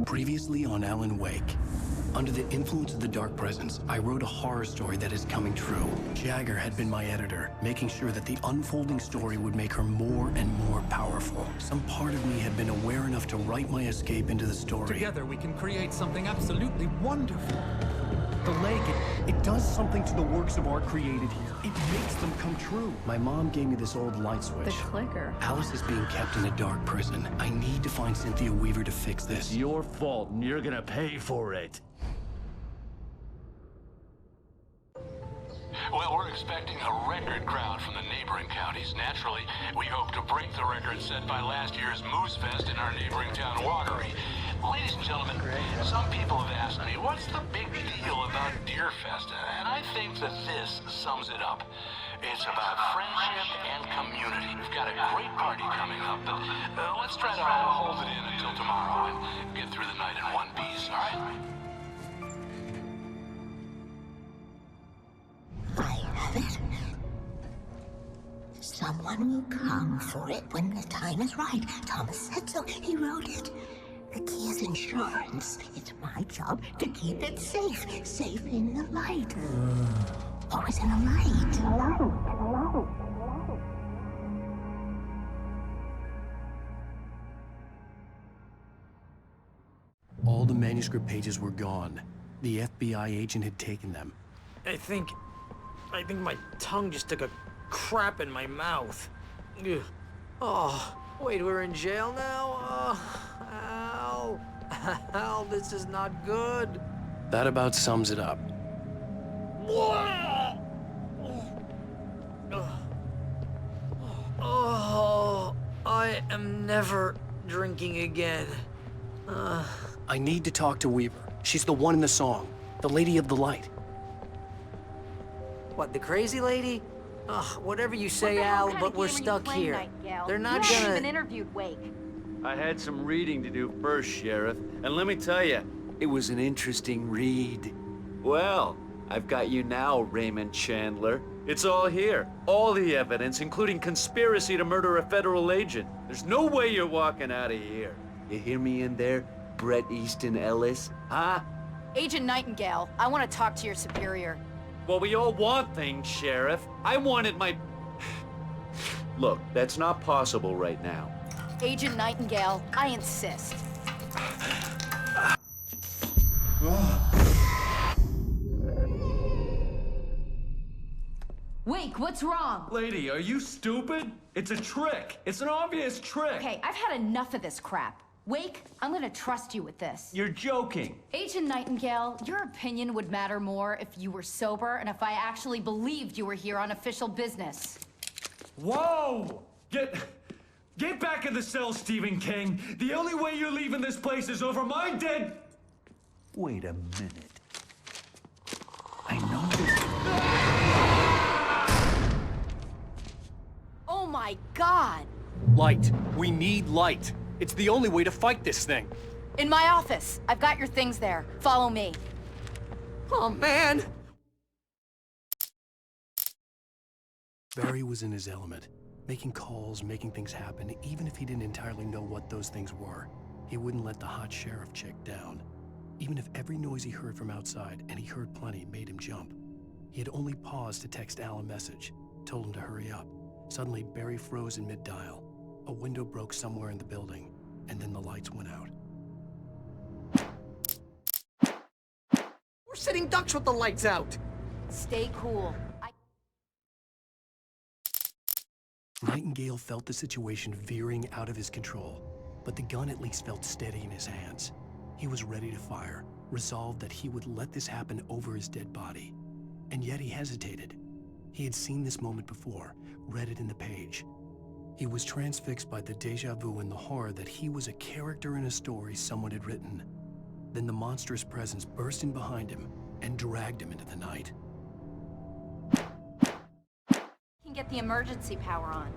Previously on Alan Wake. Under the influence of the Dark Presence, I wrote a horror story that is coming true. Jagger had been my editor, making sure that the unfolding story would make her more and more powerful. Some part of me had been aware enough to write my escape into the story. Together we can create something absolutely wonderful. The lake, it does something to the works of art created here. It makes them come true. My mom gave me this old light switch. The clicker. Alice is being kept in a dark prison. I need to find Cynthia Weaver to fix this. It's your fault, and you're gonna pay for it. Well, we're expecting a record crowd from the neighboring counties. Naturally, we hope to break the record set by last year's Moose Fest in our neighboring town, Watery. Ladies and gentlemen, some people have asked me, what's the big deal about Deer Fest? And I think that this sums it up. It's about friendship and community. We've got a great party coming up, but let's try to hold it in until tomorrow and get through the night in one piece, all right? I have it. Someone will come for it when the time is right. Thomas said so. He wrote it. The key is insurance. It's my job to keep it safe. Safe in the light. Always in the light. All the manuscript pages were gone. The FBI agent had taken them. I think my tongue just took a crap in my mouth. Ugh. Oh, wait, we're in jail now? Al. Al, this is not good. That about sums it up. Oh, I am never drinking again. I need to talk to Weaver. She's the one in the song. The Lady of the Light. What, the crazy lady? Ugh, whatever you say, Al, but we're stuck here. They're not You haven't gonna... even interviewed Wake. I had some reading to do first, Sheriff, and let me tell you, it was an interesting read. Well, I've got you now, Raymond Chandler. It's all here. All the evidence, including conspiracy to murder a federal agent. There's no way you're walking out of here. You hear me in there, Bret Easton Ellis? Huh? Agent Nightingale, I want to talk to your superior. Well, we all want things, Sheriff. I wanted my... Look, that's not possible right now. Agent Nightingale, I insist. Wake, what's wrong? Lady, are you stupid? It's a trick. It's an obvious trick. Okay, I've had enough of this crap. Wake, I'm gonna trust you with this. You're joking. Agent Nightingale, your opinion would matter more if you were sober and if I actually believed you were here on official business. Whoa! Get back in the cell, Stephen King. The only way you're leaving this place is over my dead... Wait a minute. I know this... Oh my God! Light. We need light. It's the only way to fight this thing. In my office. I've got your things there. Follow me. Oh, man! Barry was in his element, making calls, making things happen, even if he didn't entirely know what those things were. He wouldn't let the hot sheriff chick down. Even if every noise he heard from outside, and he heard plenty, made him jump. He had only paused to text Al a message, told him to hurry up. Suddenly, Barry froze in mid-dial. A window broke somewhere in the building, and then the lights went out. We're sitting ducks with the lights out. Stay cool. Nightingale felt the situation veering out of his control, but the gun at least felt steady in his hands. He was ready to fire, resolved that he would let this happen over his dead body. And yet he hesitated. He had seen this moment before, read it in the page. He was transfixed by the déjà vu and the horror that he was a character in a story someone had written. Then the monstrous presence burst in behind him and dragged him into the night. Can get the emergency power on.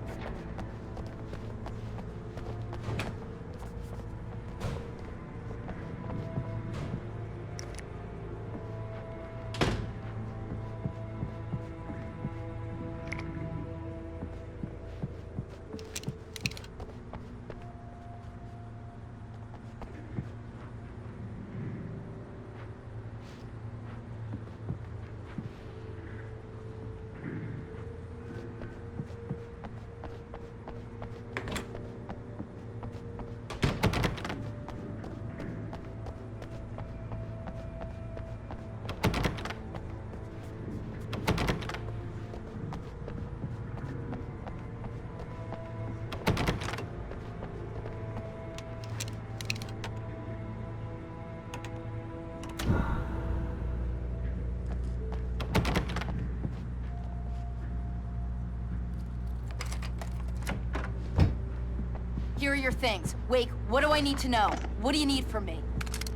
your things. Wake, what do I need to know? What do you need from me?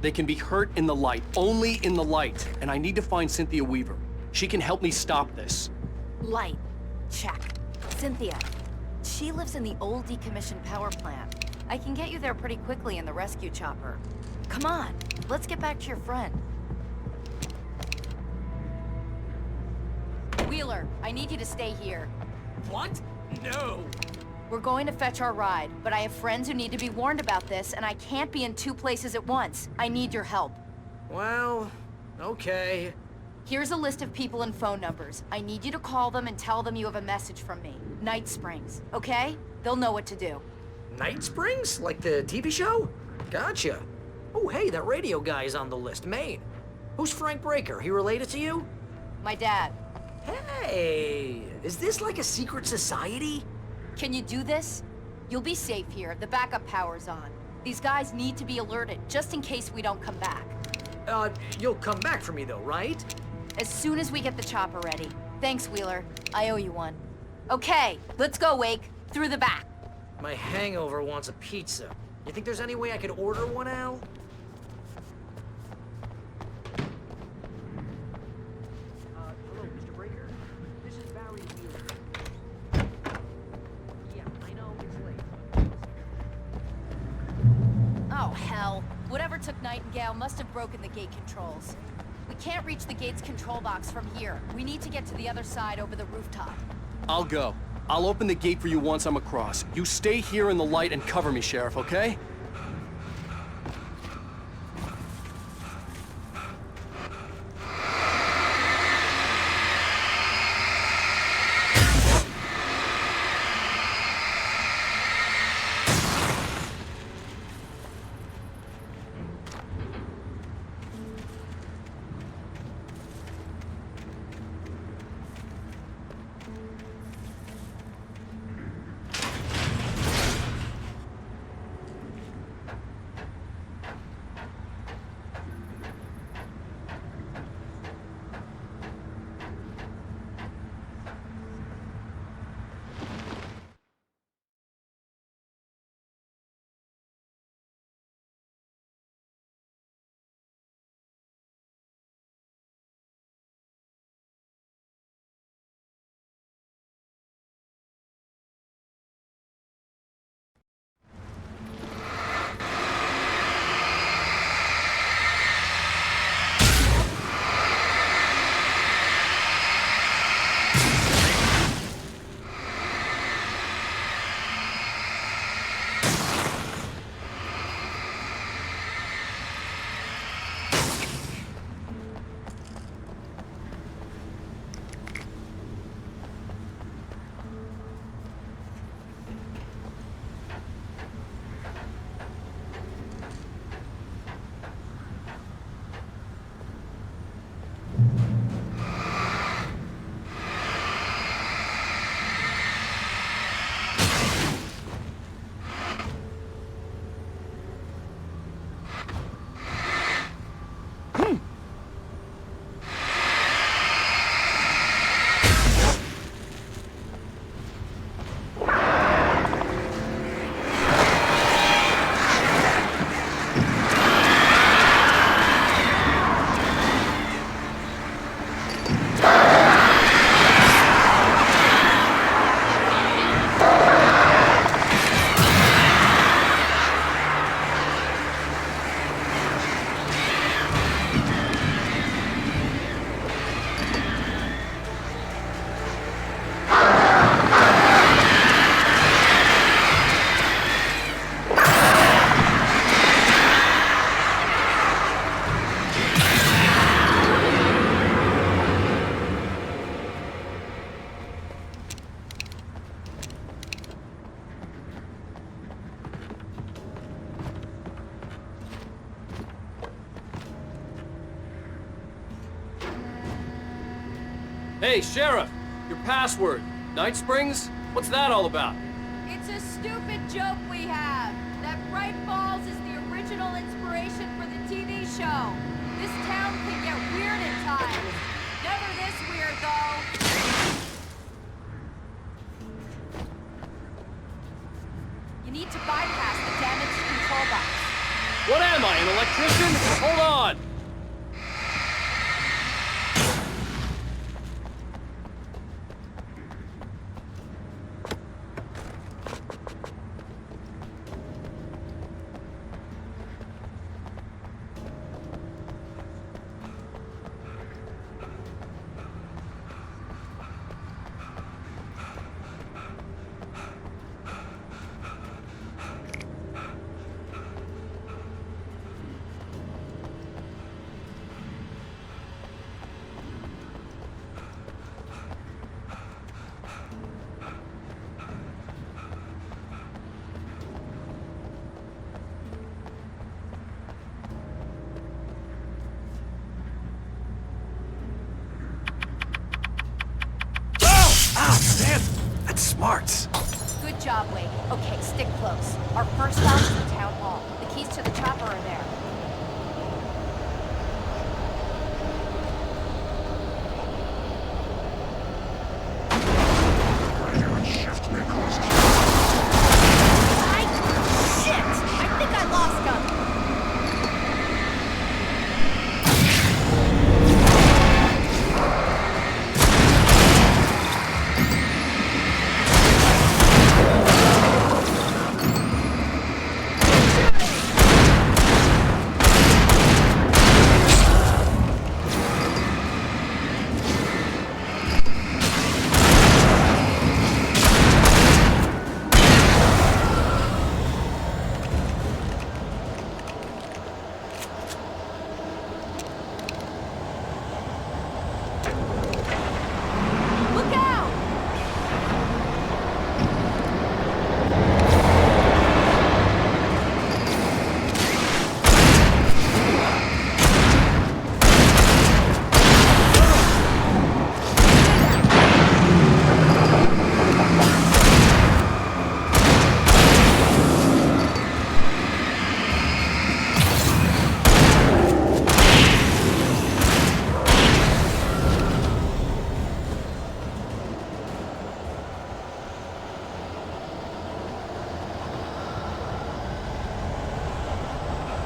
They can be hurt in the light, only in the light. And I need to find Cynthia Weaver. She can help me stop this. Light. Check. Cynthia. She lives in the old decommissioned power plant. I can get you there pretty quickly in the rescue chopper. Come on, let's get back to your friend. Wheeler, I need you to stay here. What? No. We're going to fetch our ride, but I have friends who need to be warned about this, and I can't be in 2 places at once. I need your help. Well, okay. Here's a list of people and phone numbers. I need you to call them and tell them you have a message from me. Night Springs, okay? They'll know what to do. Night Springs? Like the TV show? Gotcha. Oh, hey, that radio guy is on the list, Maine. Who's Frank Breaker? He related to you? My dad. Hey, is this like a secret society? Can you do this? You'll be safe here. The backup power's on. These guys need to be alerted, just in case we don't come back. You'll come back for me though, right? As soon as we get the chopper ready. Thanks, Wheeler. I owe you one. Okay, let's go, Wake. Through the back. My hangover wants a pizza. You think there's any way I could order one, Al? Hello, Mr. Breaker. This is Barry Wheeler. Yeah, I know it's late. Oh, hell. Whatever took Nightingale must have broken the gate controls. We can't reach the gate's control box from here. We need to get to the other side over the rooftop. I'll go. I'll open the gate for you once I'm across. You stay here in the light and cover me, Sheriff, okay? Hey, Sheriff! Your password. Night Springs? What's that all about? It's a stupid joke we have. That Bright Falls is the original inspiration for the TV show. This town can get weird at times. Never this weird, though. You need to bypass Hold on! That's smarts. Good job, Wade. Okay, stick close. Our first stop is the town hall. The keys to the chopper are there. Shit! I think I lost him.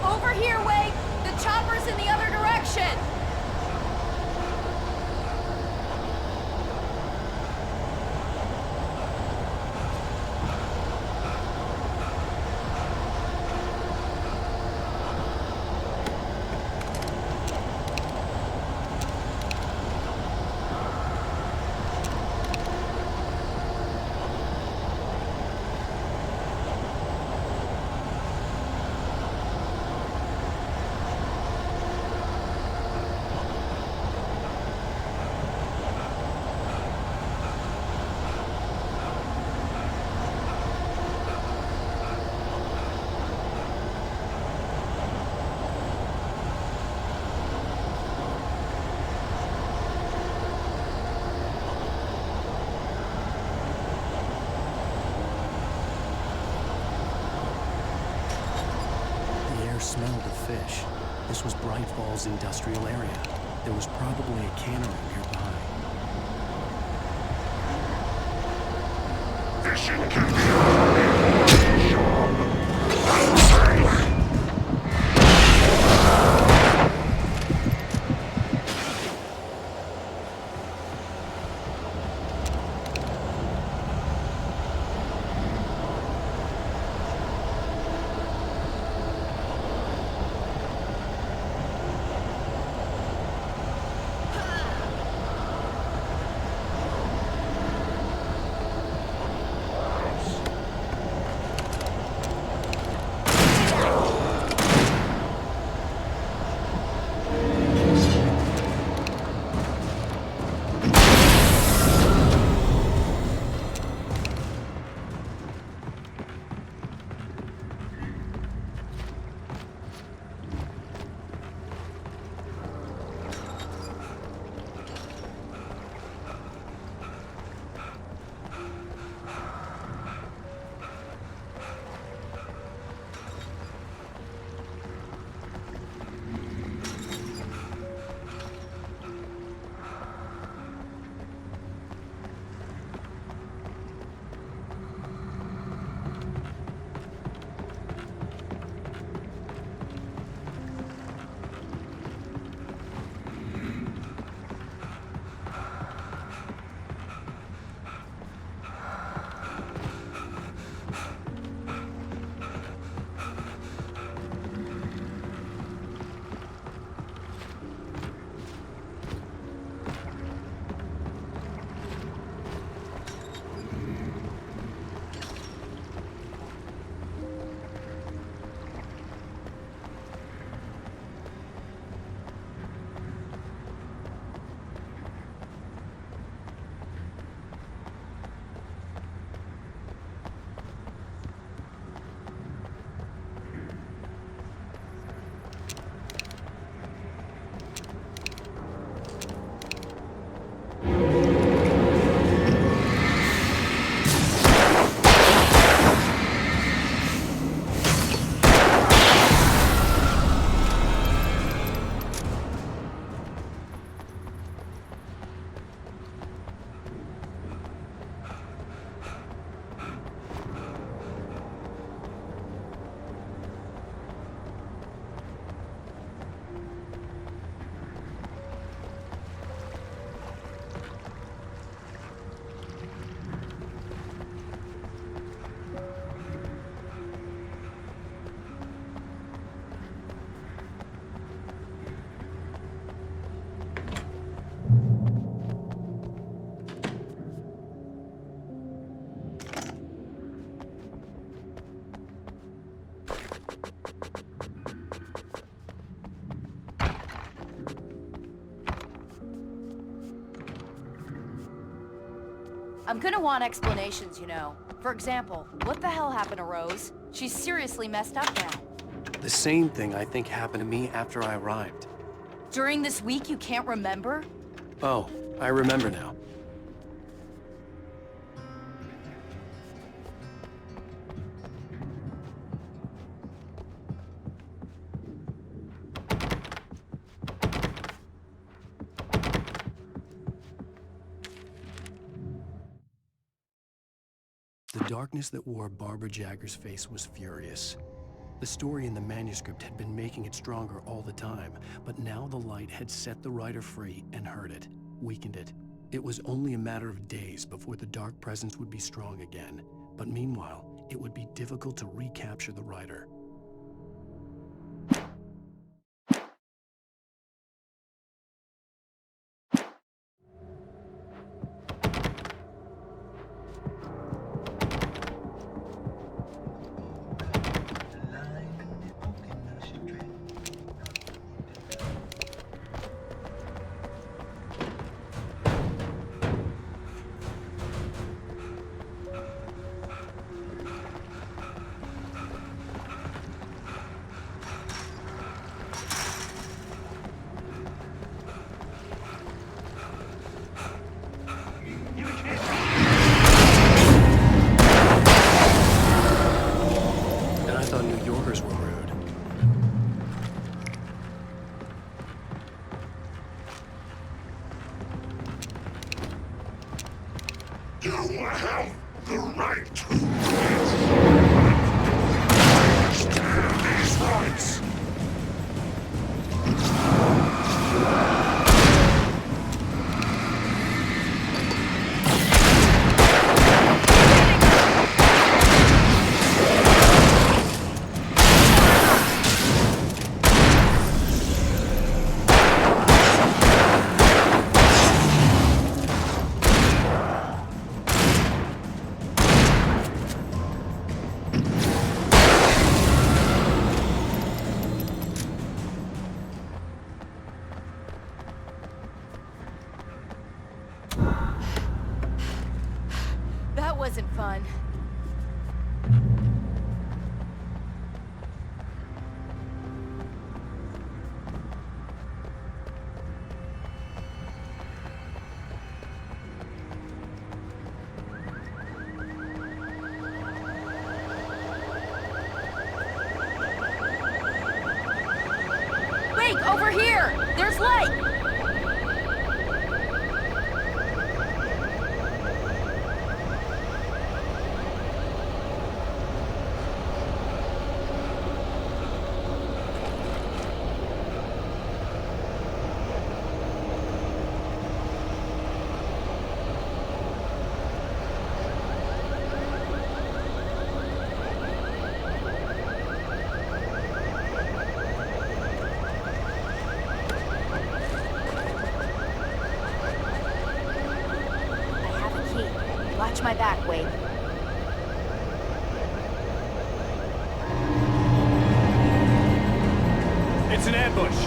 Over here, Wade! The chopper's in the other direction! Smelled of fish. This was Bright Falls industrial area. There was probably a cannery nearby. Fishing can be I'm gonna want explanations, you know. For example, what the hell happened to Rose? She's seriously messed up now. The same thing I think happened to me after I arrived. During this week, you can't remember? Oh, I remember now. The darkness that wore Barbara Jagger's face was furious. The story in the manuscript had been making it stronger all the time, but now the light had set the writer free and hurt it, weakened it. It was only a matter of days before the dark presence would be strong again, but meanwhile, it would be difficult to recapture the writer. You have the right to understand these rights. That wasn't fun. Wait, over here! There's light! Watch my back, Wade. It's an ambush.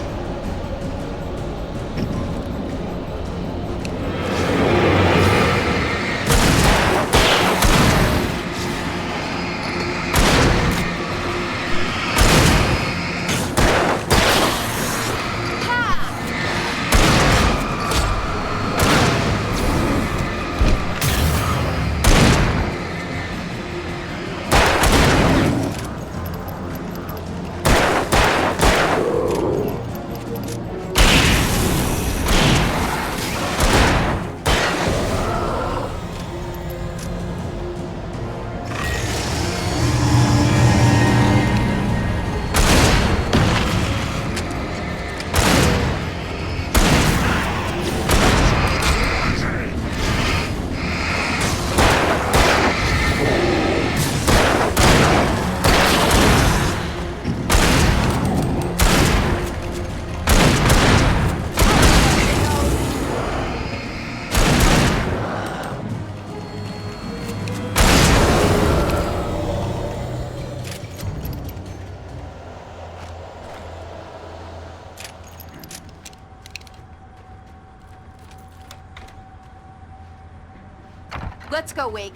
Let's go, Wake.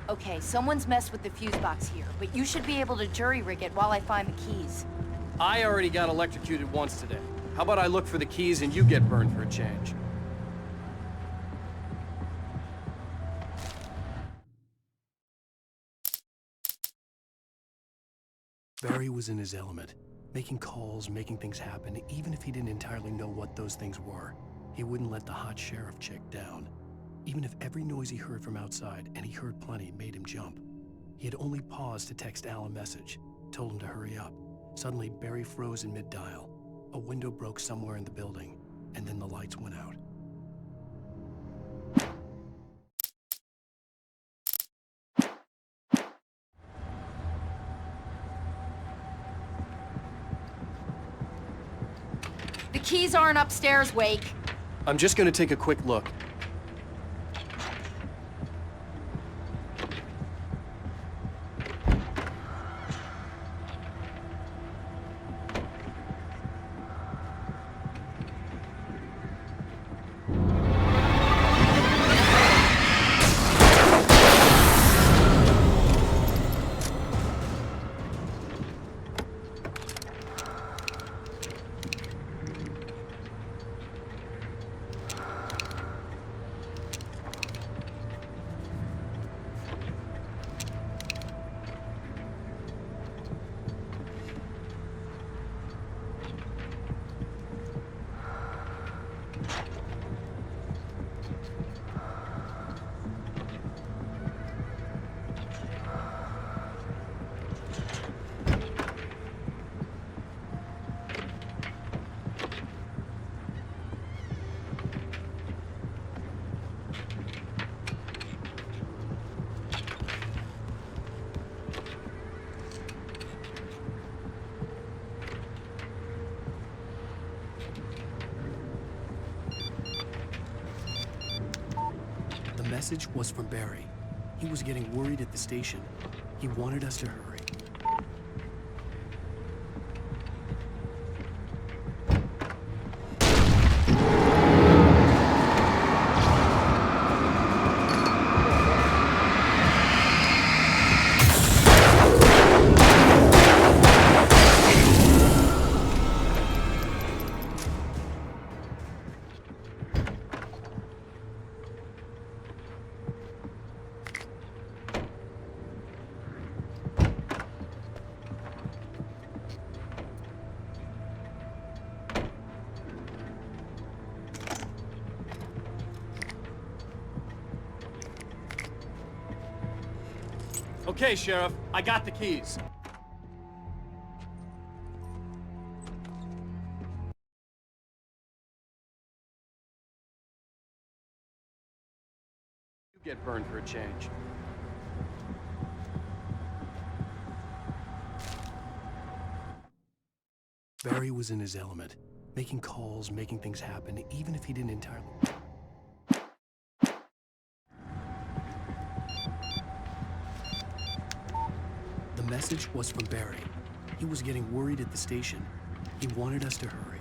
Okay, someone's messed with the fuse box here, but you should be able to jury-rig it while I find the keys. I already got electrocuted once today. How about I look for the keys and you get burned for a change? Barry was in his element, making calls, making things happen, even if he didn't entirely know what those things were. He wouldn't let the hot sheriff chick down. Even if every noise he heard from outside, and he heard plenty, made him jump. He had only paused to text Al a message, told him to hurry up. Suddenly, Barry froze in mid-dial. A window broke somewhere in the building, and then the lights went out. The keys aren't upstairs, Wake. I'm just gonna take a quick look. The message was from Barry. He was getting worried at the station. He wanted us to hurry. Okay, Sheriff, I got the keys. You get burned for a change. Barry was in his element, making calls, making things happen, even if he didn't entirely... The message was from Barry. He was getting worried at the station. He wanted us to hurry.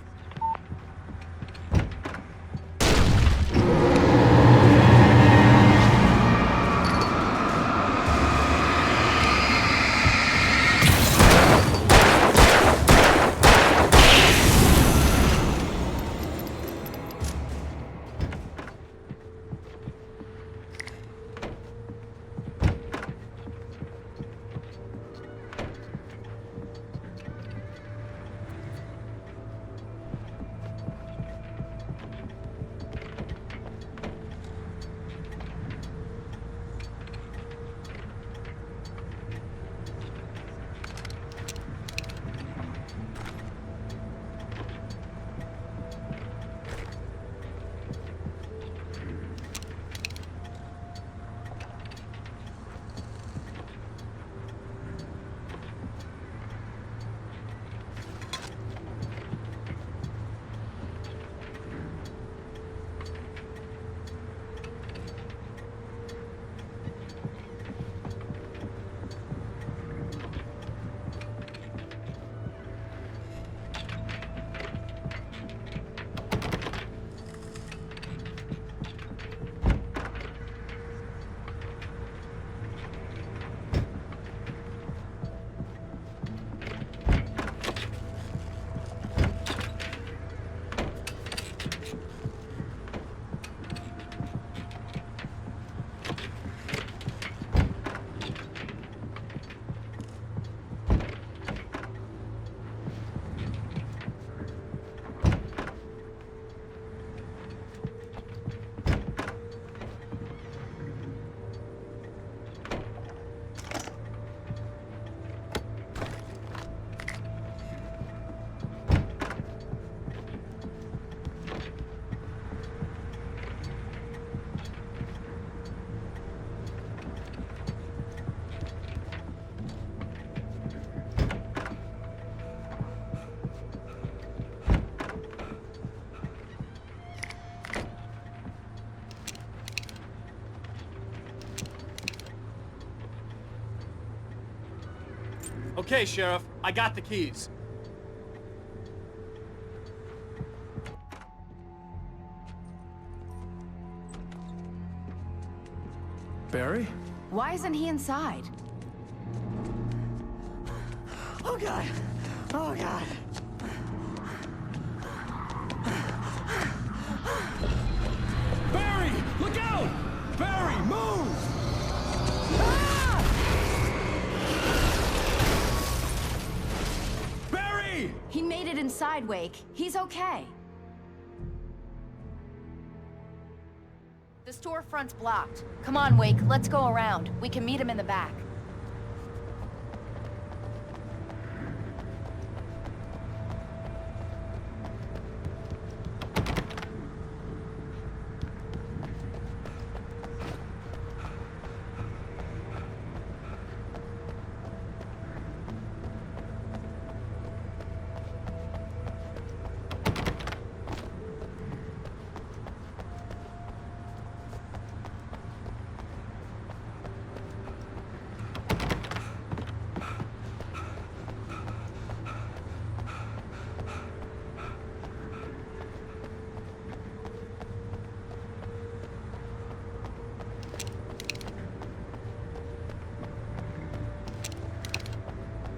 Okay, Sheriff. I got the keys. Barry? Why isn't he inside? Oh, God. Oh, God. Barry! Look out! Barry, move! Barry! He made it inside, Wake. He's okay. The storefront's blocked. Come on, Wake. Let's go around. We can meet him in the back.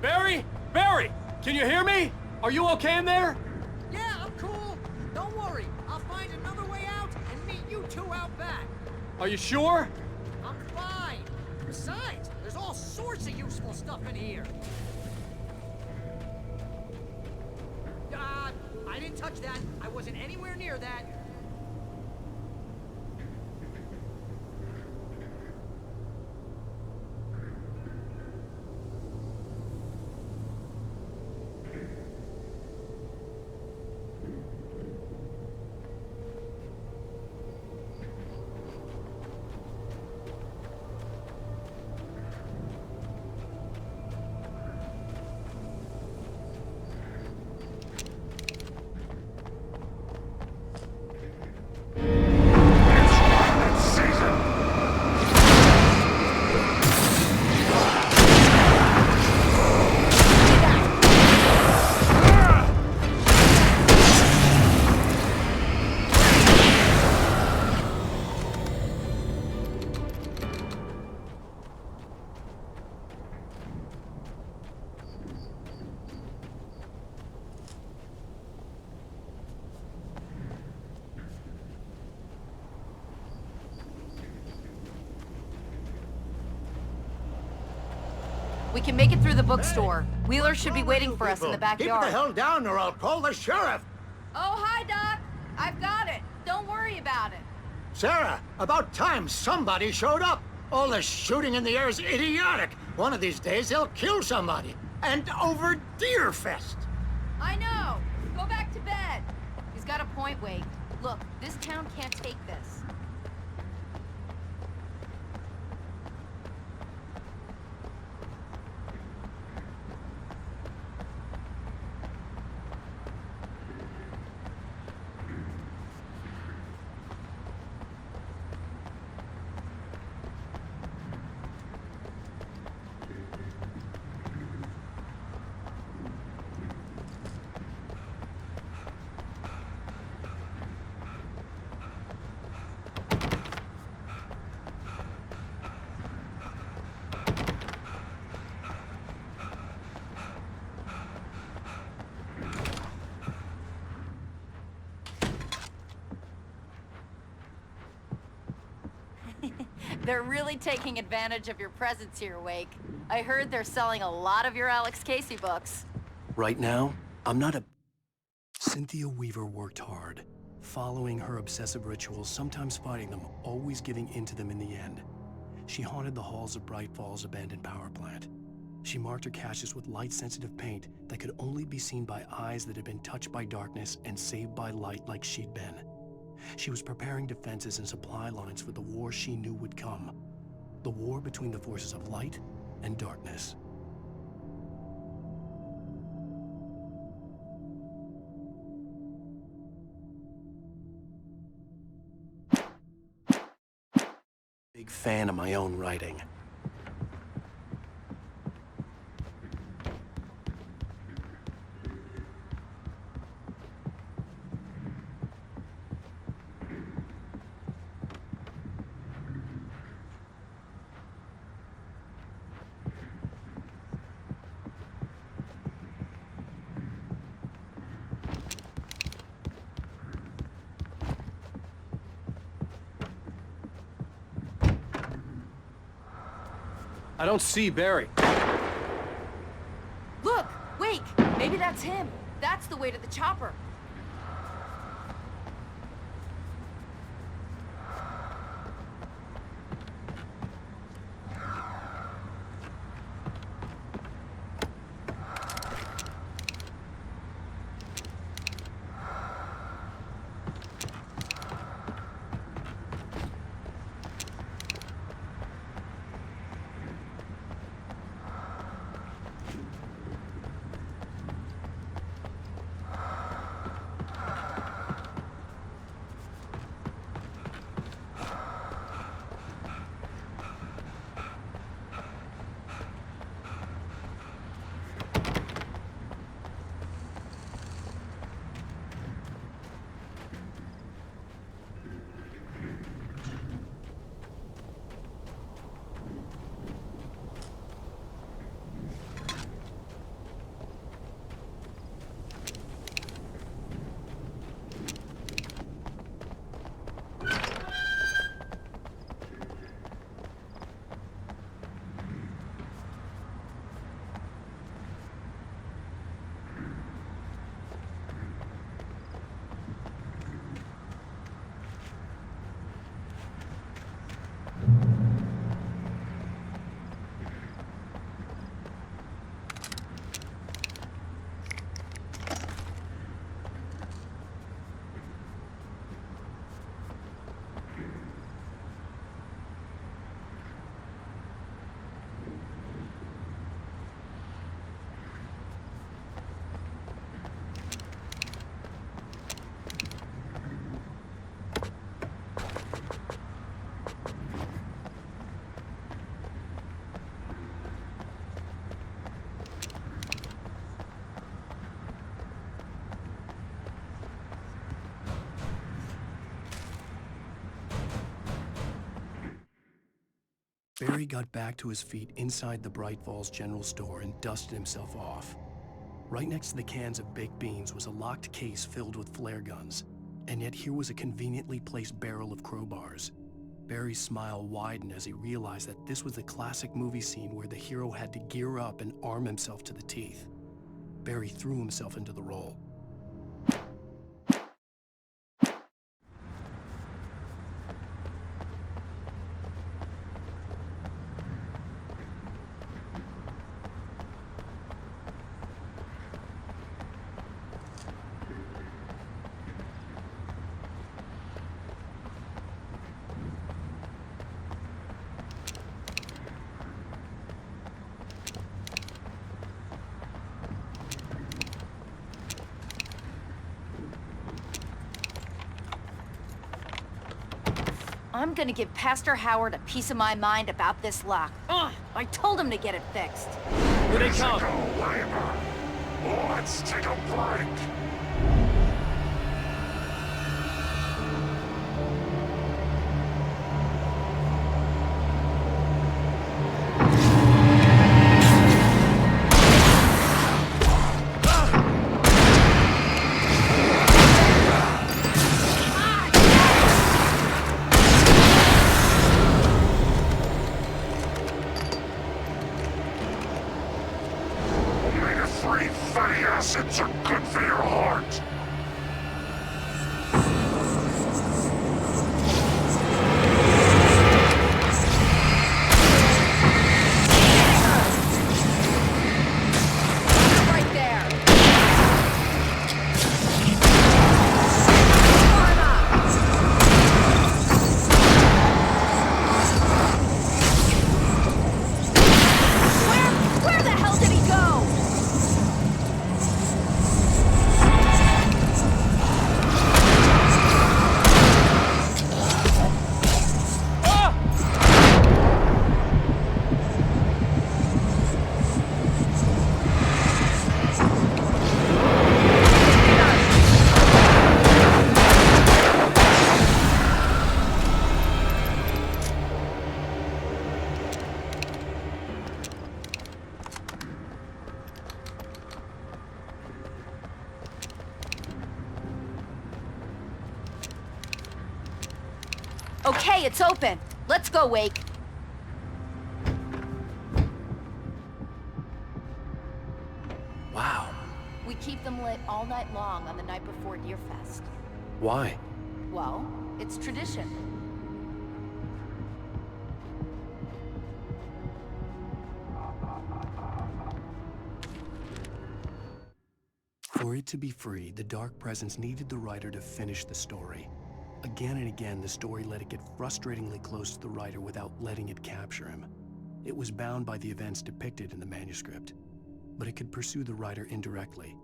Barry? Barry! Can you hear me? Are you okay in there? Yeah, I'm cool. Don't worry. I'll find another way out and meet you two out back. Are you sure? I'm fine. Besides, there's all sorts of useful stuff in here. I didn't touch that. I wasn't anywhere near that. We can make it through the bookstore. Wheeler should be waiting for us in the Keep backyard. the hell down or I'll call the sheriff. Oh, hi, Doc. I've got it. Don't worry about it. Sarah, about time somebody showed up. All this shooting in the air is idiotic. One of these days they'll kill somebody. And over Deerfest. I know. Go back to bed. He's got a point, Wade. Look, this town can't take this. They're really taking advantage of your presence here, Wake. I heard they're selling a lot of your Alex Casey books. Right now, I'm not a... Cynthia Weaver worked hard, following her obsessive rituals, sometimes fighting them, always giving in to them in the end. She haunted the halls of Bright Falls' abandoned power plant. She marked her caches with light-sensitive paint that could only be seen by eyes that had been touched by darkness and saved by light like she'd been. She was preparing defenses and supply lines for the war she knew would come. The war between the forces of light and darkness. Big fan of my own writing. I don't see Barry. Look! Wake! Maybe that's him. That's the way to the chopper. Barry got back to his feet inside the Bright Falls General Store and dusted himself off. Right next to the cans of baked beans was a locked case filled with flare guns, and yet here was a conveniently placed barrel of crowbars. Barry's smile widened as he realized that this was the classic movie scene where the hero had to gear up and arm himself to the teeth. Barry threw himself into the role. I'm gonna give Pastor Howard a piece of my mind about this lock. Ugh, I told him to get it fixed. Here they come. Let's take a break. Fatty acids are good for your heart. Right there. Where the hell did he go? Okay, it's open. Let's go, Wake. keep them lit all night long on the night before Deerfest. Why? Well, it's tradition. For it to be free, the Dark Presence needed the writer to finish the story. Again and again, the story let it get frustratingly close to the writer without letting it capture him. It was bound by the events depicted in the manuscript, but it could pursue the writer indirectly,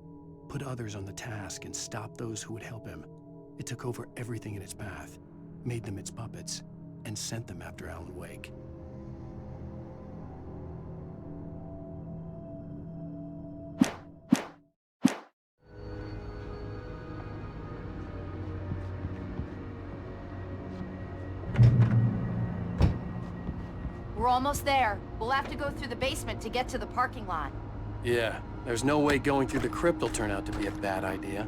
put others on the task, and stop those who would help him. It took over everything in its path, made them its puppets, and sent them after Alan Wake. We're almost there. We'll have to go through the basement to get to the parking lot. Yeah, there's no way going through the crypt will turn out to be a bad idea.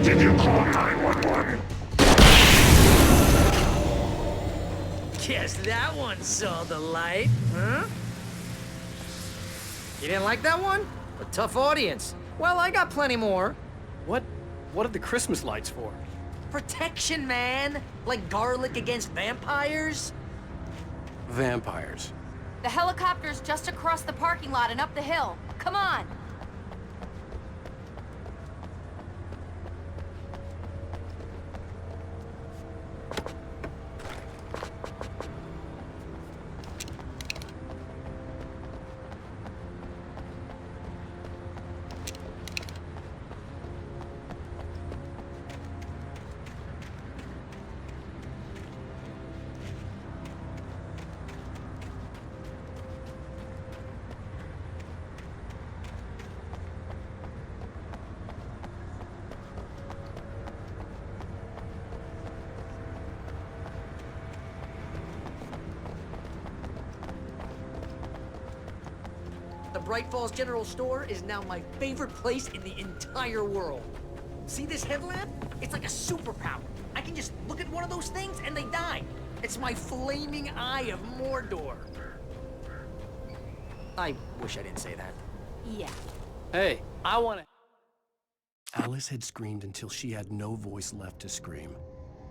Did you call 911? Guess that one saw the light, huh? You didn't like that one? A tough audience. Well, I got plenty more. What are the Christmas lights for? Protection, man! Like garlic against vampires? Vampires. The helicopter's just across the parking lot and up the hill. Come on! The Bright Falls General Store is now my favorite place in the entire world. See this headlamp? It's like a superpower. I can just look at one of those things and they die. It's my flaming eye of Mordor. I wish I didn't say that. Yeah. Hey, I wanna... Alice had screamed until she had no voice left to scream.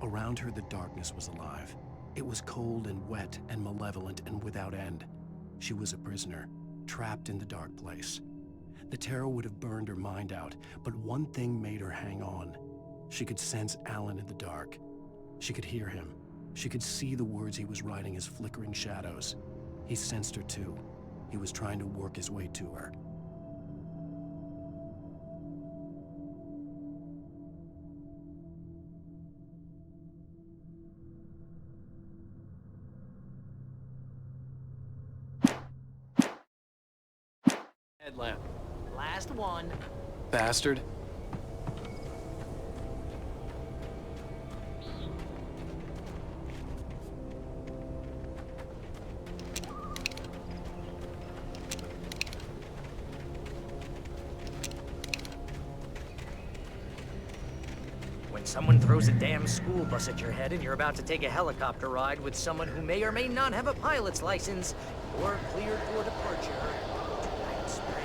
Around her, the darkness was alive. It was cold and wet and malevolent and without end. She was a prisoner, trapped in the dark place. The terror would have burned her mind out, but one thing made her hang on. She could sense Alan in the dark. She could hear him. She could see the words he was writing as flickering shadows. He sensed her too. He was trying to work his way to her. Headlamp. Last one. Bastard. When someone throws a damn school bus at your head and you're about to take a helicopter ride with someone who may or may not have a pilot's license, you're cleared for departure. Tonight's break.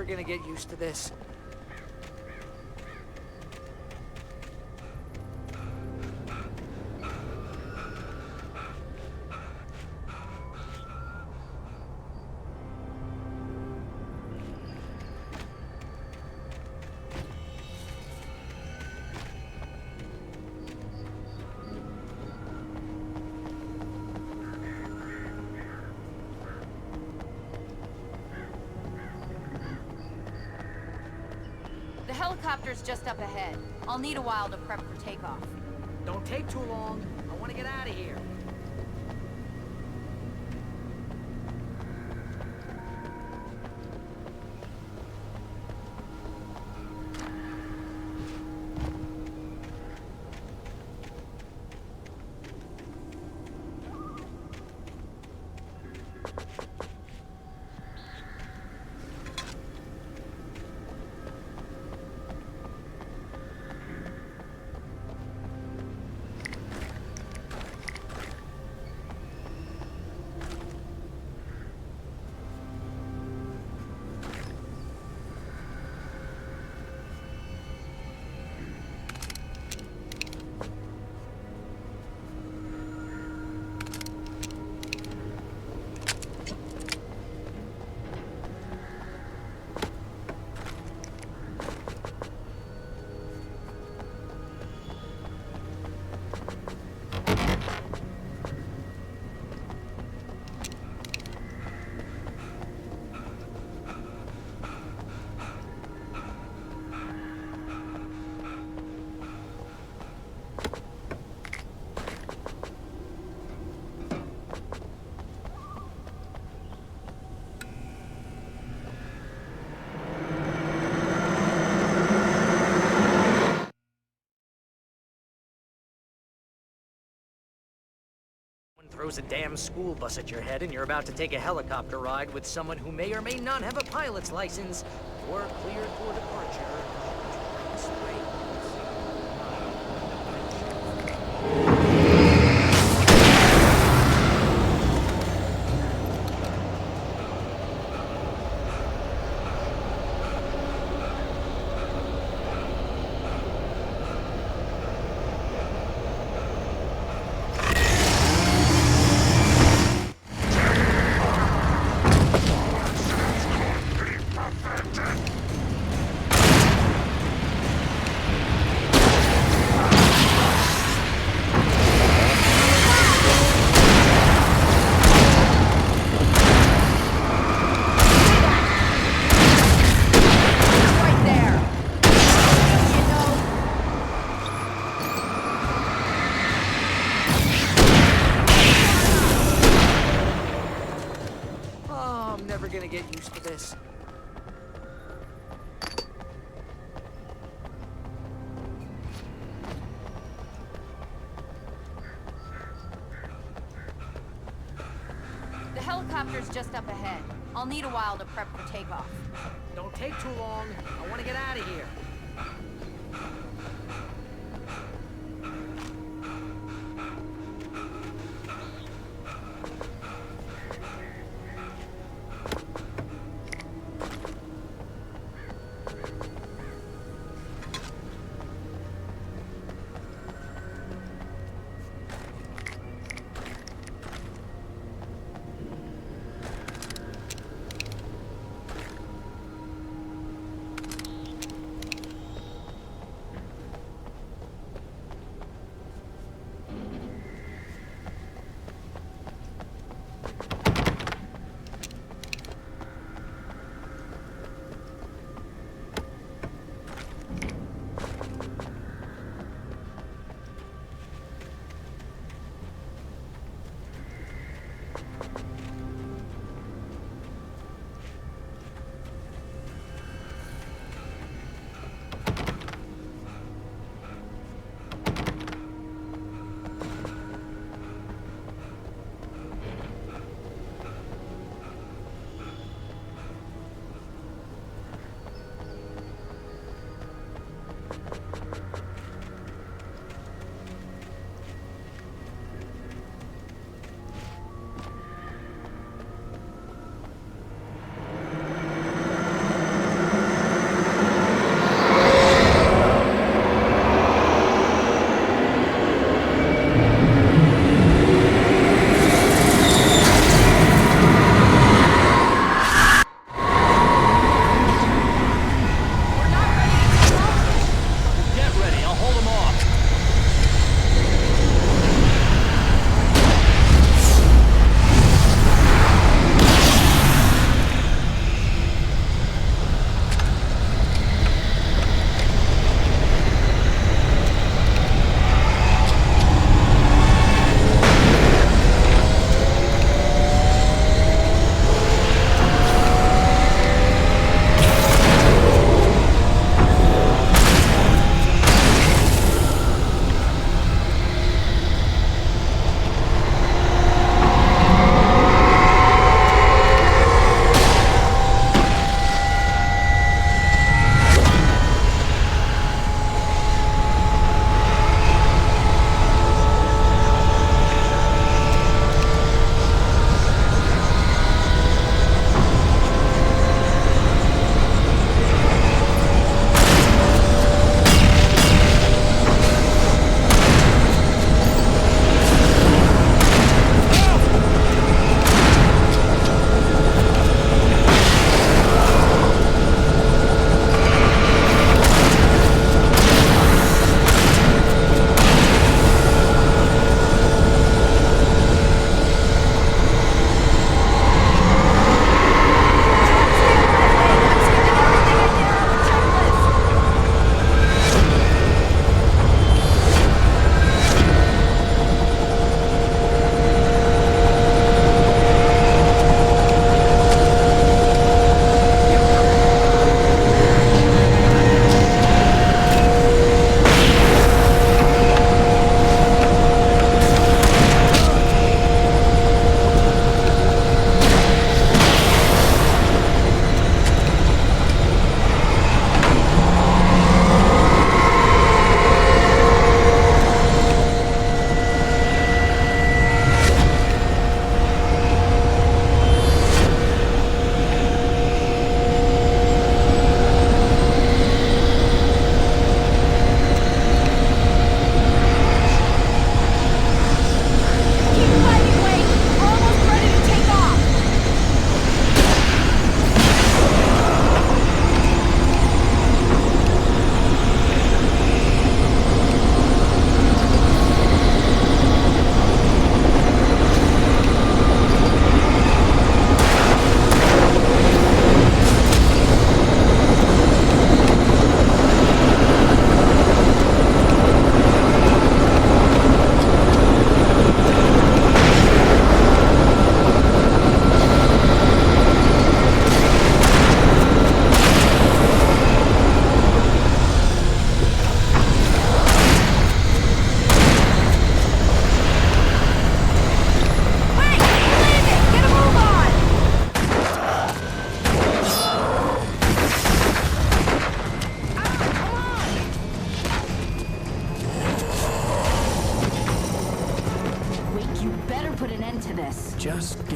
Gonna get used to this. The helicopter's just up ahead. I'll need a while to prep for takeoff. Don't take too long. I want to get out of here. Throws a damn school bus at your head and you're about to take a helicopter ride with someone who may or may not have a pilot's license, you're cleared for departure. Tonight's break. Gonna get used to this. The helicopter's just up ahead. I'll need a while to prep for takeoff. Don't take too long. I want to get out of here.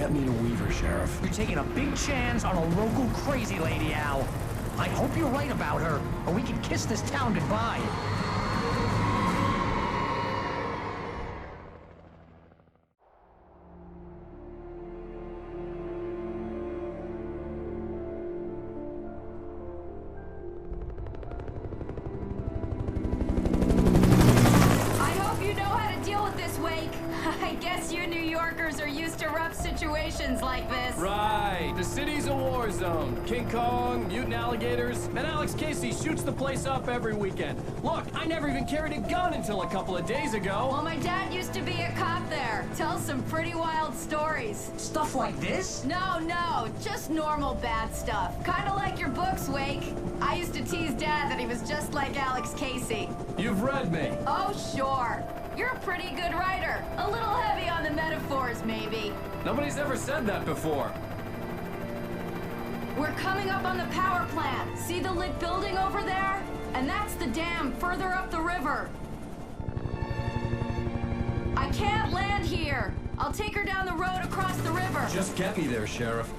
get me to Weaver, Sheriff. You're taking a big chance on a local crazy lady, Al. I hope you're right about her, or we can kiss this town goodbye. Situations like this. Right. The city's a war zone. King Kong, mutant alligators, and Alex Casey shoots the place up every weekend. Look, I never even carried a gun until a couple of days ago. Well, my dad used to be a cop there. Tells some pretty wild stories. Stuff like this? No, just normal bad stuff. Kind of like your books, Wake. I used to tease Dad that he was just like Alex Casey. You've read me. Oh, sure. You're a pretty good writer. A little heavy on the metaphors, maybe. Nobody's ever said that before. We're coming up on the power plant. See the lit building over there? And that's the dam further up the river. I can't land here. I'll take her down the road across the river. Just get me there, Sheriff.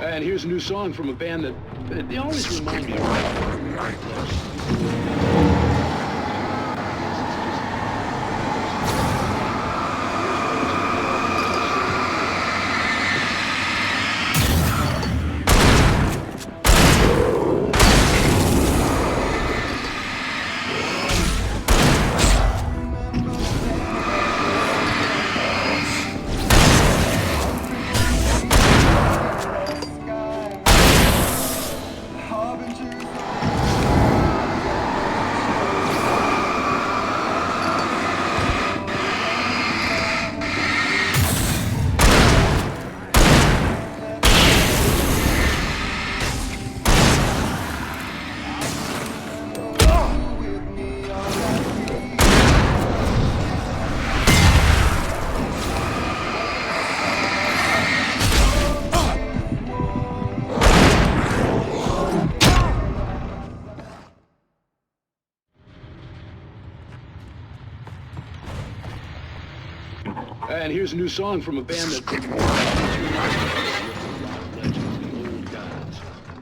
And here's a new song from a band that they always remind me of. and here's a new song from a band that... legends, the old gods.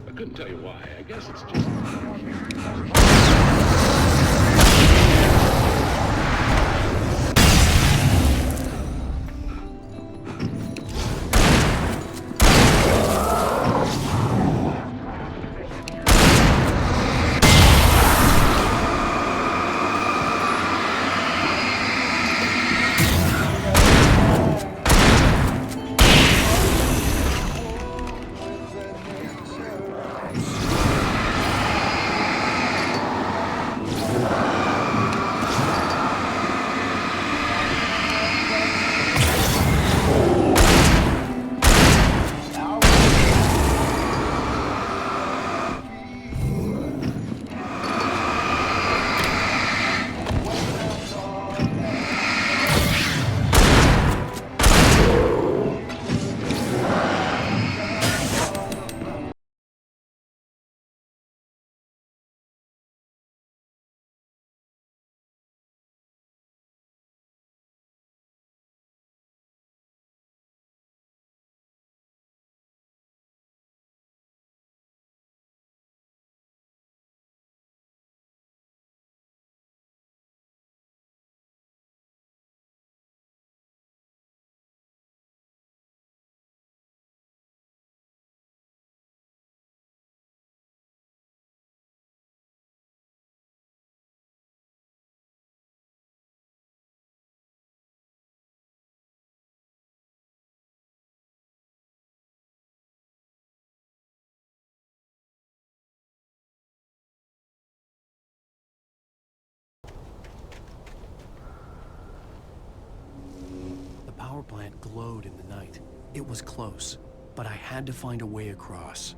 I couldn't tell you why. I guess it's just... The power plant glowed in the night. It was close, but I had to find a way across.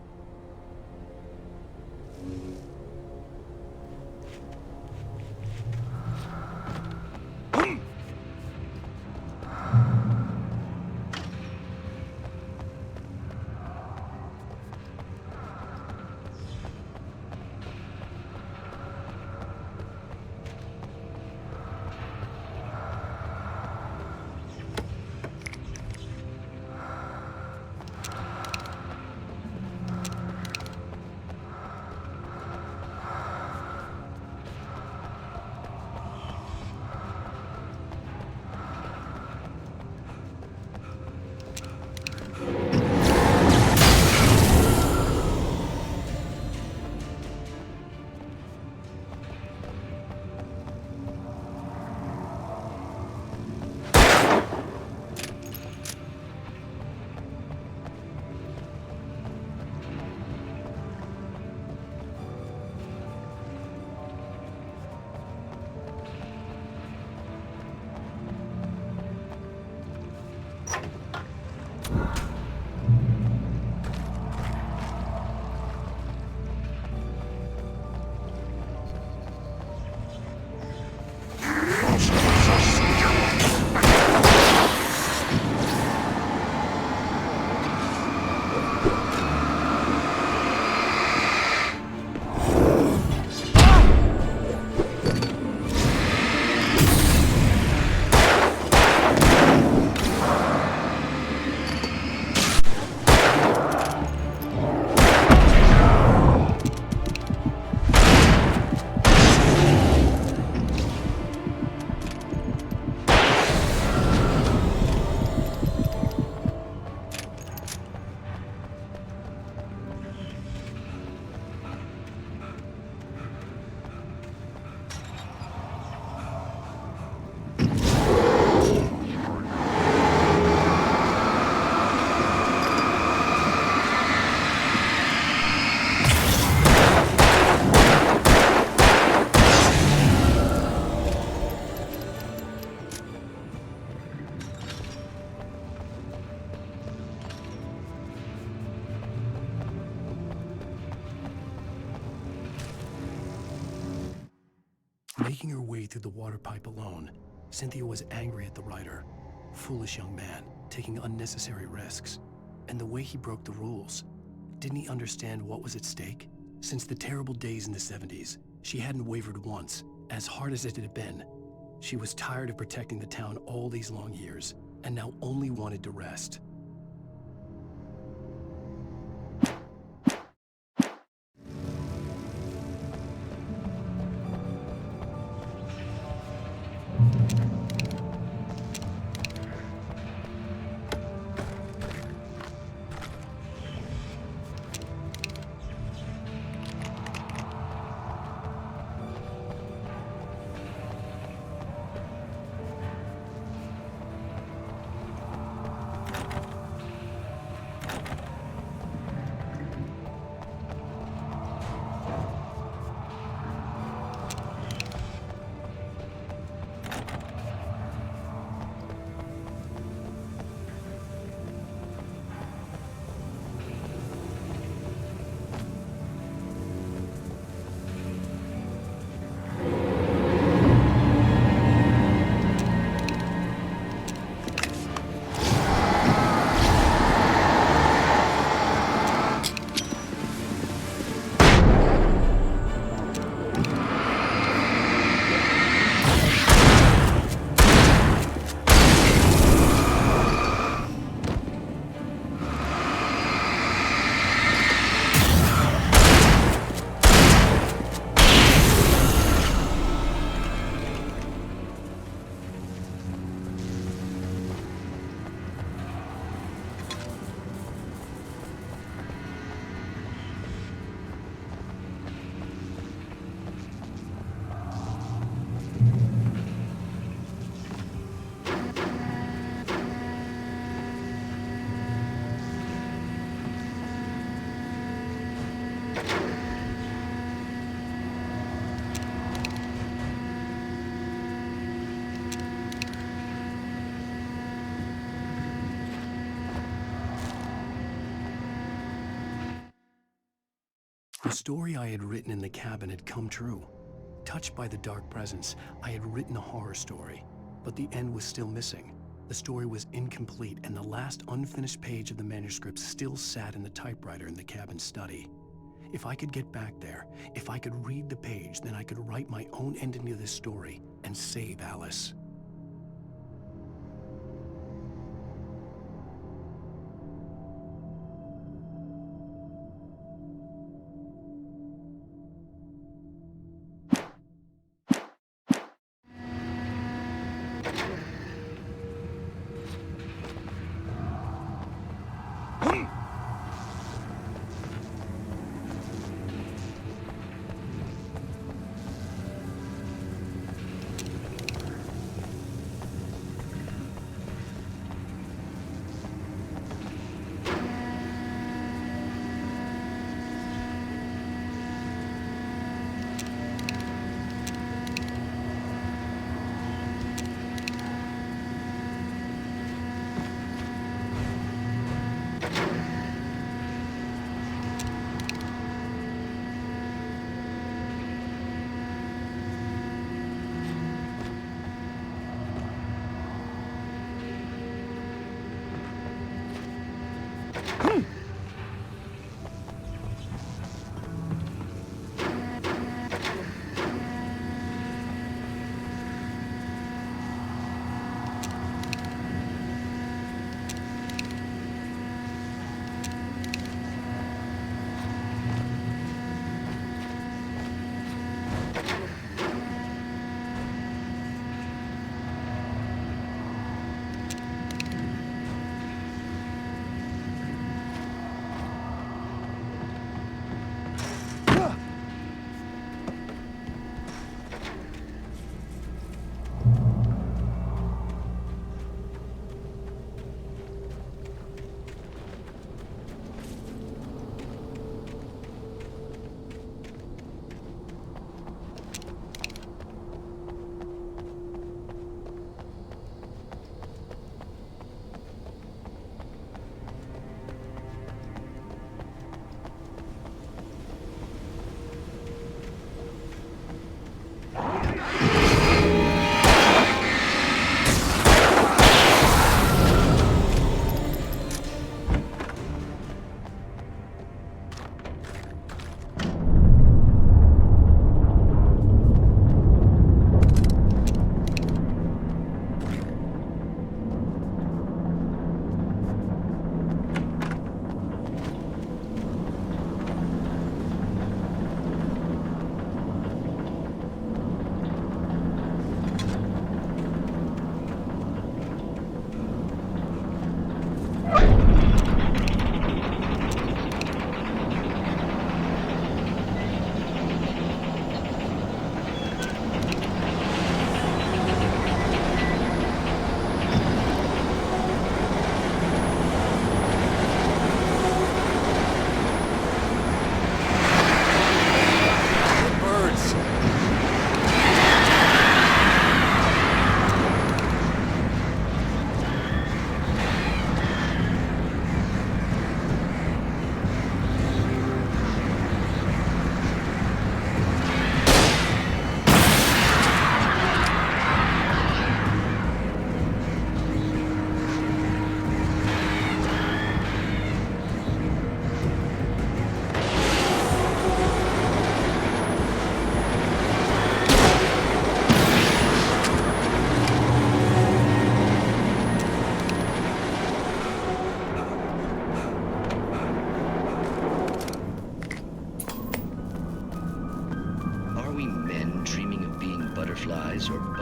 Making her way through the water pipe alone, Cynthia was angry at the writer. Foolish young man, taking unnecessary risks. And the way he broke the rules. Didn't he understand what was at stake? Since the terrible days in the 70s, she hadn't wavered once, as hard as it had been. She was tired of protecting the town all these long years, and now only wanted to rest. The story I had written in the cabin had come true. Touched by the dark presence, I had written a horror story, but the end was still missing. The story was incomplete, and the last unfinished page of the manuscript still sat in the typewriter in the cabin study. If I could get back there, if I could read the page, then I could write my own ending to this story and save Alice.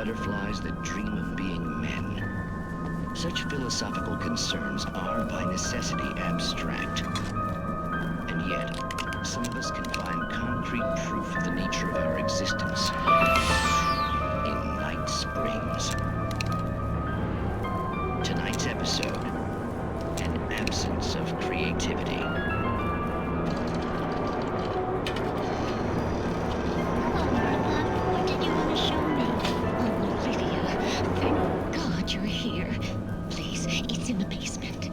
butterflies that dream of being men. Such philosophical concerns are by necessity abstract. And yet, some of us can find concrete proof of the nature of our existence in Night Springs. Tonight's episode, an absence of creativity. Hello, Martha. What did you want to show me? Oh, Olivia, thank God you're here. Please, it's in the basement.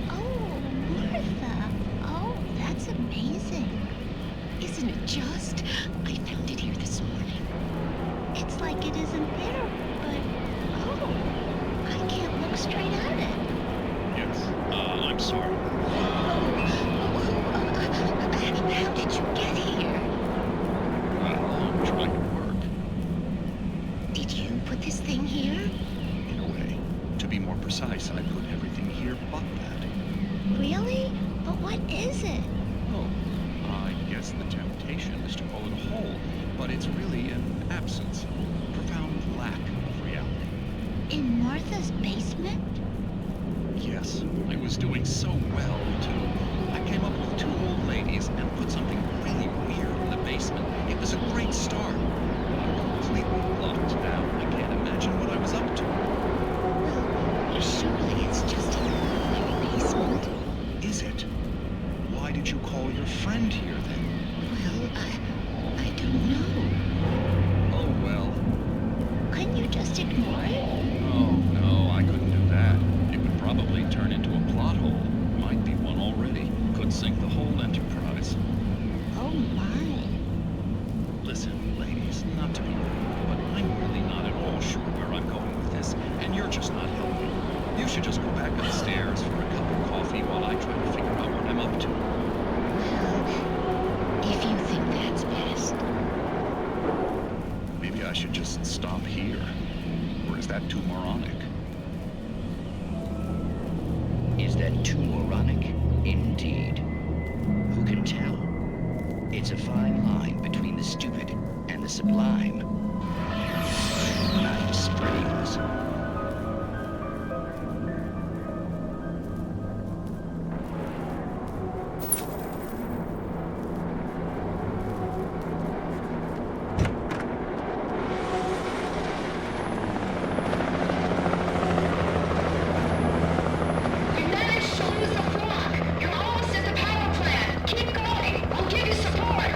Oh, Martha. Oh, that's amazing. Isn't it just? I found it here this morning. It's like it isn't there, but oh, I can't look straight at it. Yes. I'm sorry. How did you get here? Well, I'm trying to work. Did you put this thing here? In a way. To be more precise, I put everything here but that. Really? But what is it? Oh, I guess the temptation is to call it a hole, but it's really an absence, a profound lack of reality. In Martha's basement? Yes, I was doing so well, too. I came up with 2 old ladies and put something really weird in the basement. It was a great start. I'm completely locked down. I can't imagine what I was up to. Well, surely it's just an ordinary basement. Is it? Why did you call your friend here, then? Well, I don't know. Oh, well. Couldn't you just ignore it? Oh, no, I couldn't do that. It would probably turn into a plot hole. Might be one already. Could sink the whole enterprise. Oh my. Listen, ladies, not to be rude, but I'm really not at all sure where I'm going with this, and you're just not helping. You should just go back upstairs for a cup of coffee while I try to figure out what I'm up to. Well, if you think that's best. Maybe I should just stop here. Or is that too moronic? Is that too moronic? Indeed. Who can tell? It's a fine line between the stupid and the sublime. Night Springs. You managed to lose the flock. You're almost at the power plant. Keep going. I'll give you support.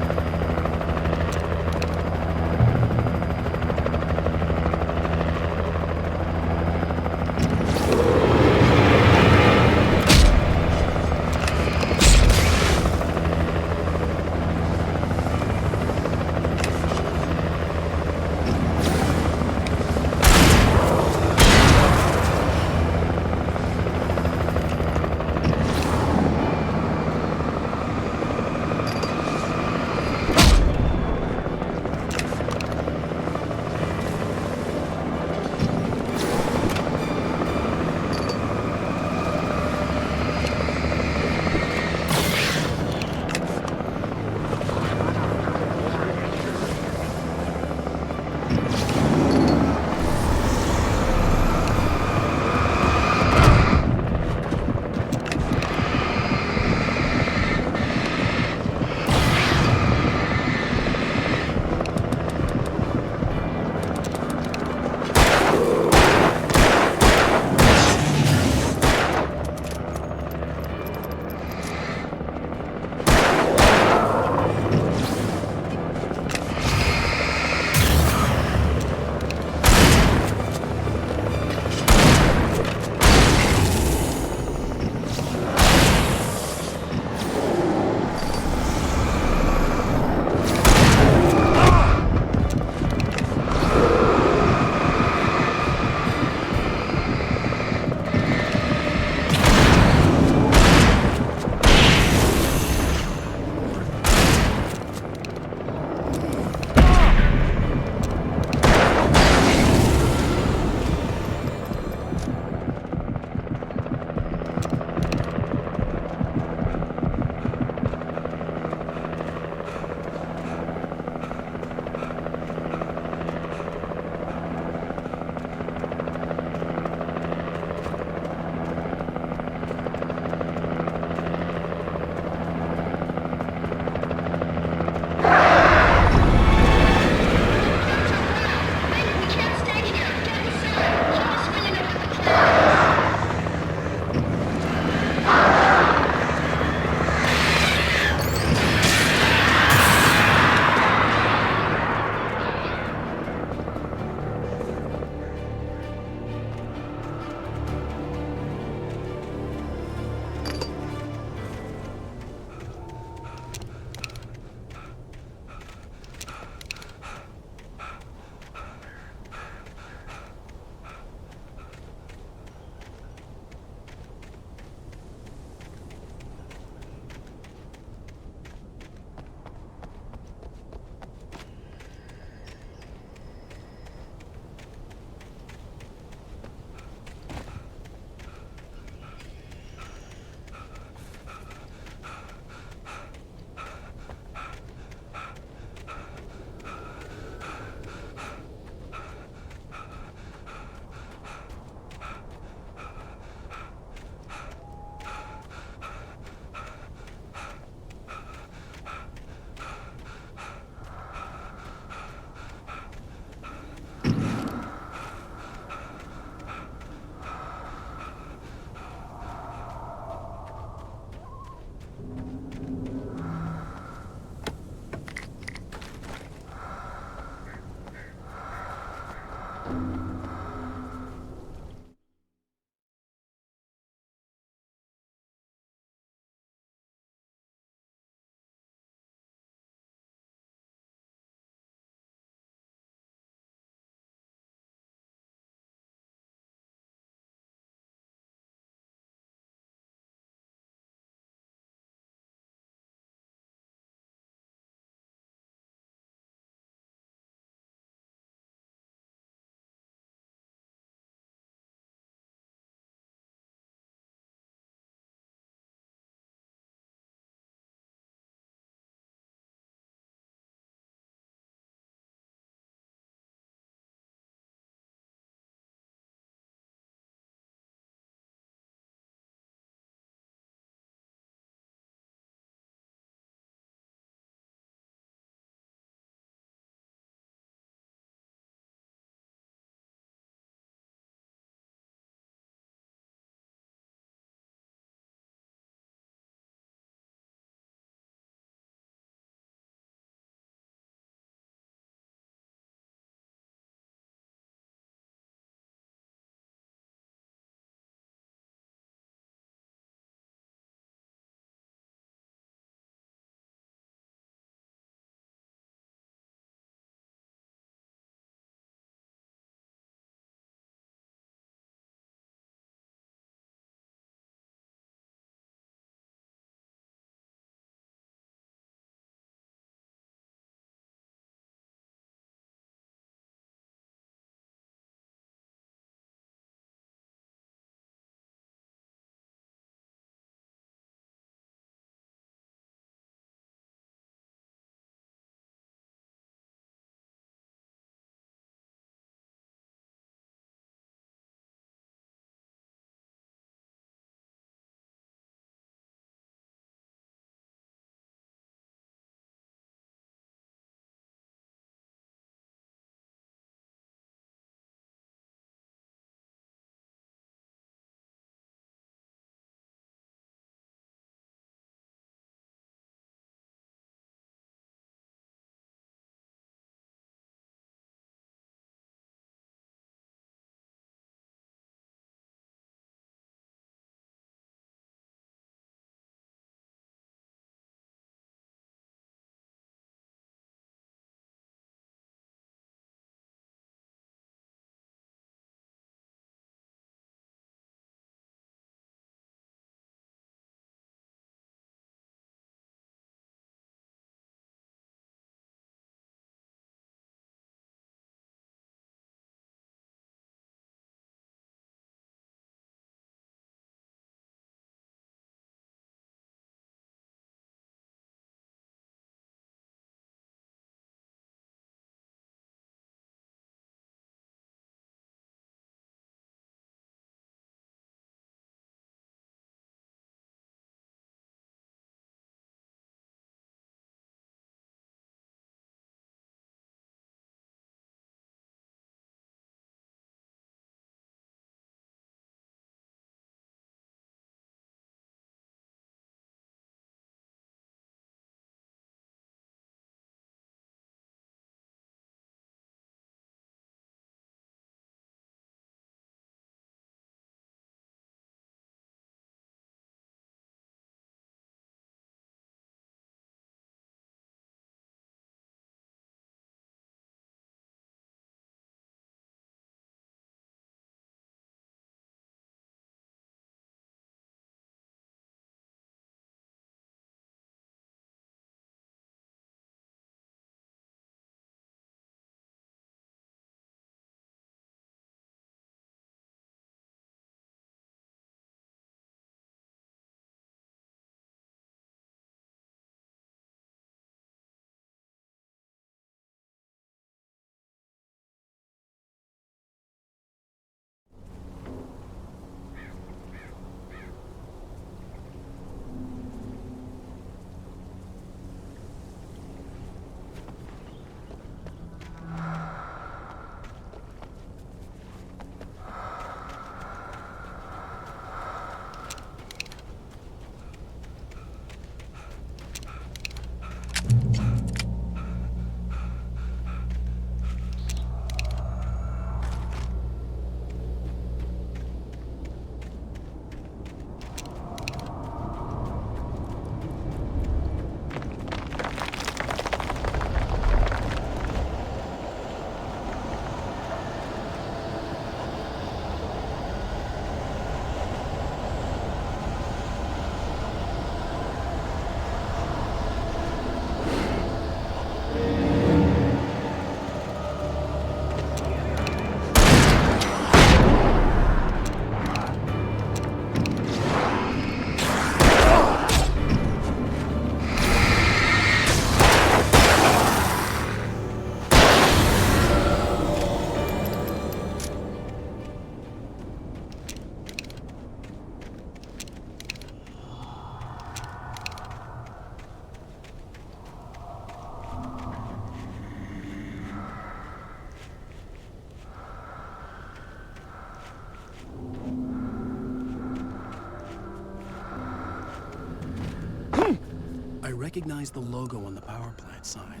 I recognized the logo on the power plant sign.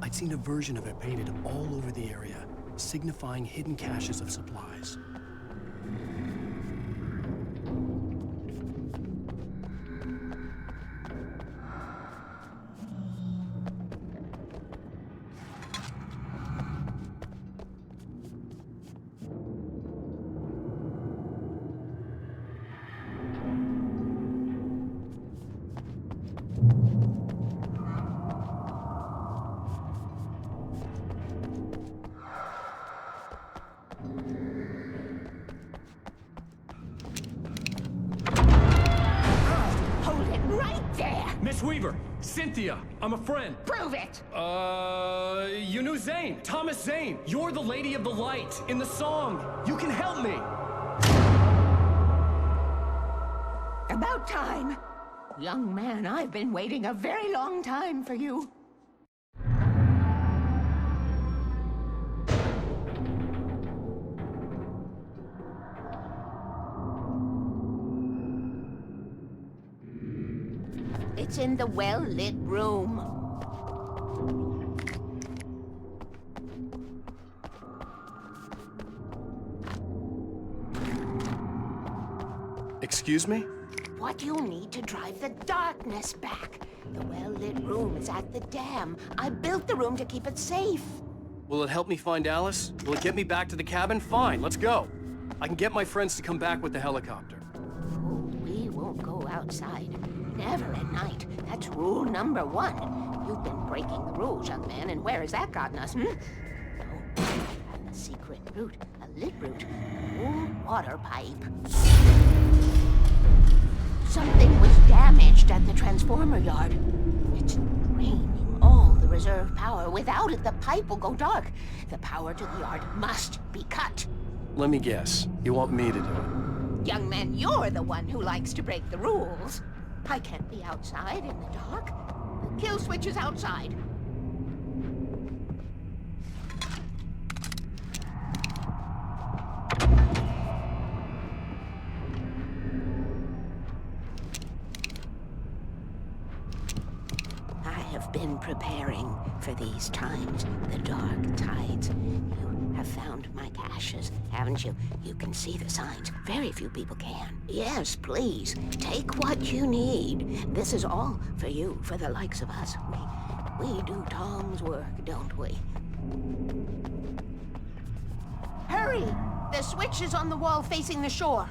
I'd seen a version of it painted all over the area, signifying hidden caches of supplies. Hold it right there! Miss Weaver, Cynthia, I'm a friend. Prove it! You knew Zane, Thomas Zane. You're the Lady of the Light in the song. You can help me. About time! Young man, I've been waiting a very long time for you. It's in the well-lit room. Excuse me? What you'll need to drive the darkness back. The well-lit room is at the dam. I built the room to keep it safe. Will it help me find Alice? Will it get me back to the cabin? Fine, let's go. I can get my friends to come back with the helicopter. Oh, we won't go outside. Never at night. That's rule number 1. You've been breaking the rules, young man, and where has that gotten us, Oh, a secret route. A lit route. An old water pipe. Something was damaged at the transformer yard. It's draining all the reserve power. Without it, the pipe will go dark. The power to the yard must be cut. Let me guess. You want me to do it? Young man, you're the one who likes to break the rules. I can't be outside in the dark. The kill switch is outside. I have been preparing for these times, the dark tides. You have found my caches, haven't you? You can see the signs. Very few people can. Yes, please, take what you need. This is all for you, for the likes of us. We do Tom's work, don't we? Hurry! The switch is on the wall facing the shore.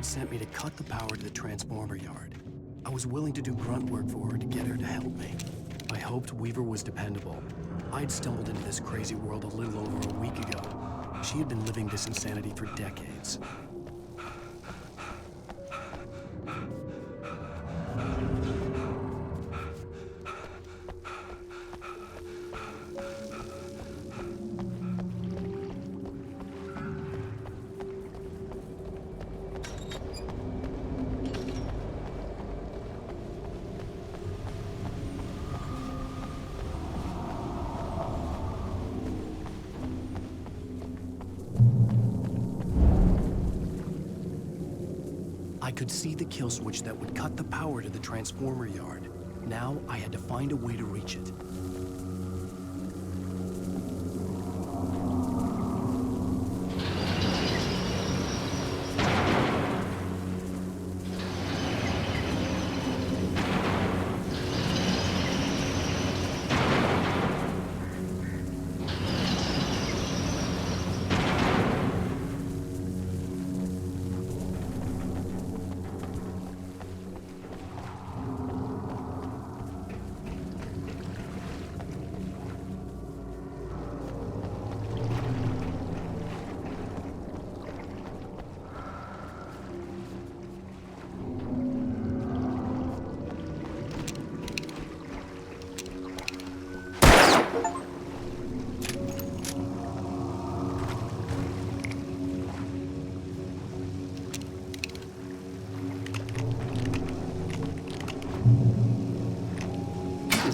Sent me to cut the power to the transformer yard. I was willing to do grunt work for her to get her to help me. I hoped Weaver was dependable. I'd stumbled into this crazy world a little over a week ago. She had been living this insanity for decades. I could see the kill switch that would cut the power to the transformer yard. Now I had to find a way to reach it.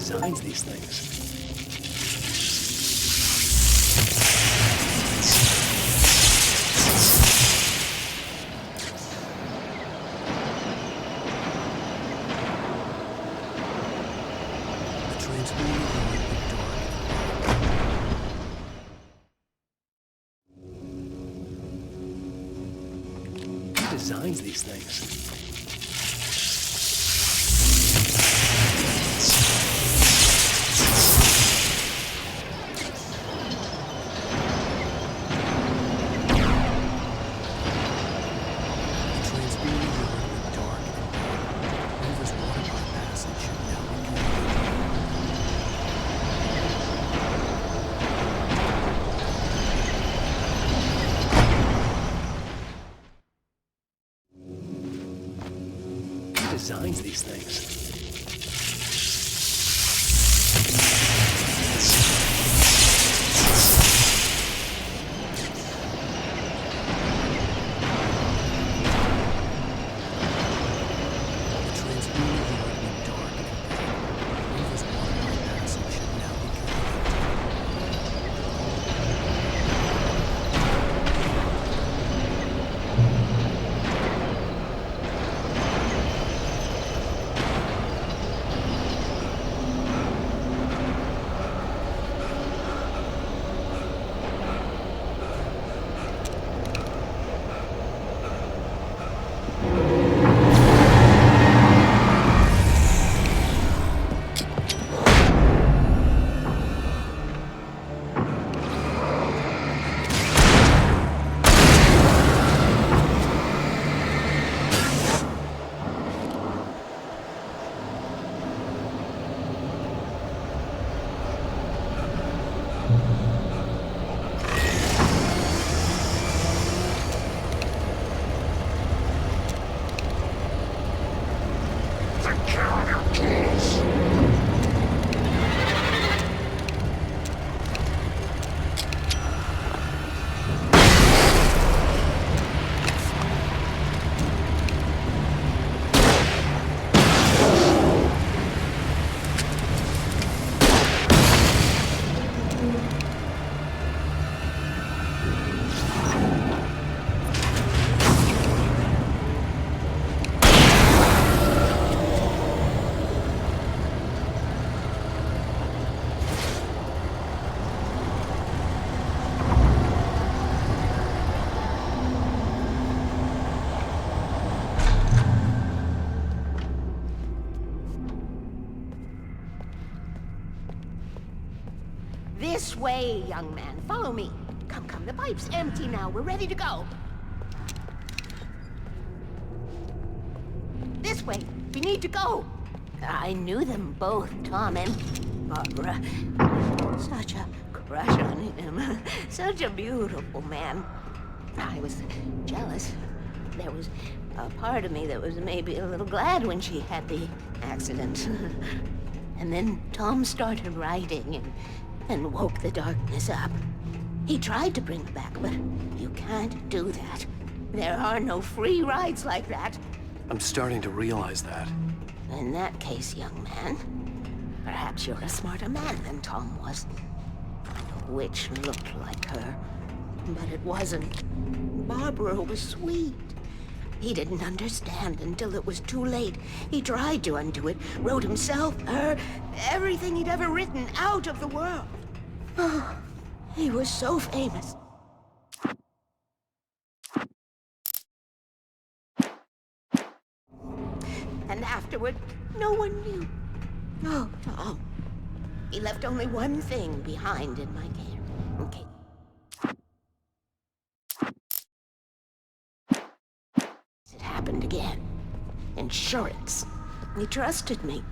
designs these things? The transformer went dark. Who designs these things? Designs these things. This way, young man. Follow me. Come, come. The pipe's empty now. We're ready to go. This way. We need to go. I knew them both, Tom and Barbara. Such a crush on him. Such a beautiful man. I was jealous. There was a part of me that was maybe a little glad when she had the accident. And then Tom started writing and woke the darkness up. He tried to bring it back, but you can't do that. There are no free rides like that. I'm starting to realize that. In that case, young man, perhaps you're a smarter man than Tom was. The witch looked like her, but it wasn't. Barbara was sweet. He didn't understand until it was too late. He tried to undo it, wrote himself, her, everything he'd ever written out of the world. Oh, he was so famous. And afterward, no one knew. Oh, Tom. He left only one thing behind in my care. Okay. It happened again. Insurance. He trusted me.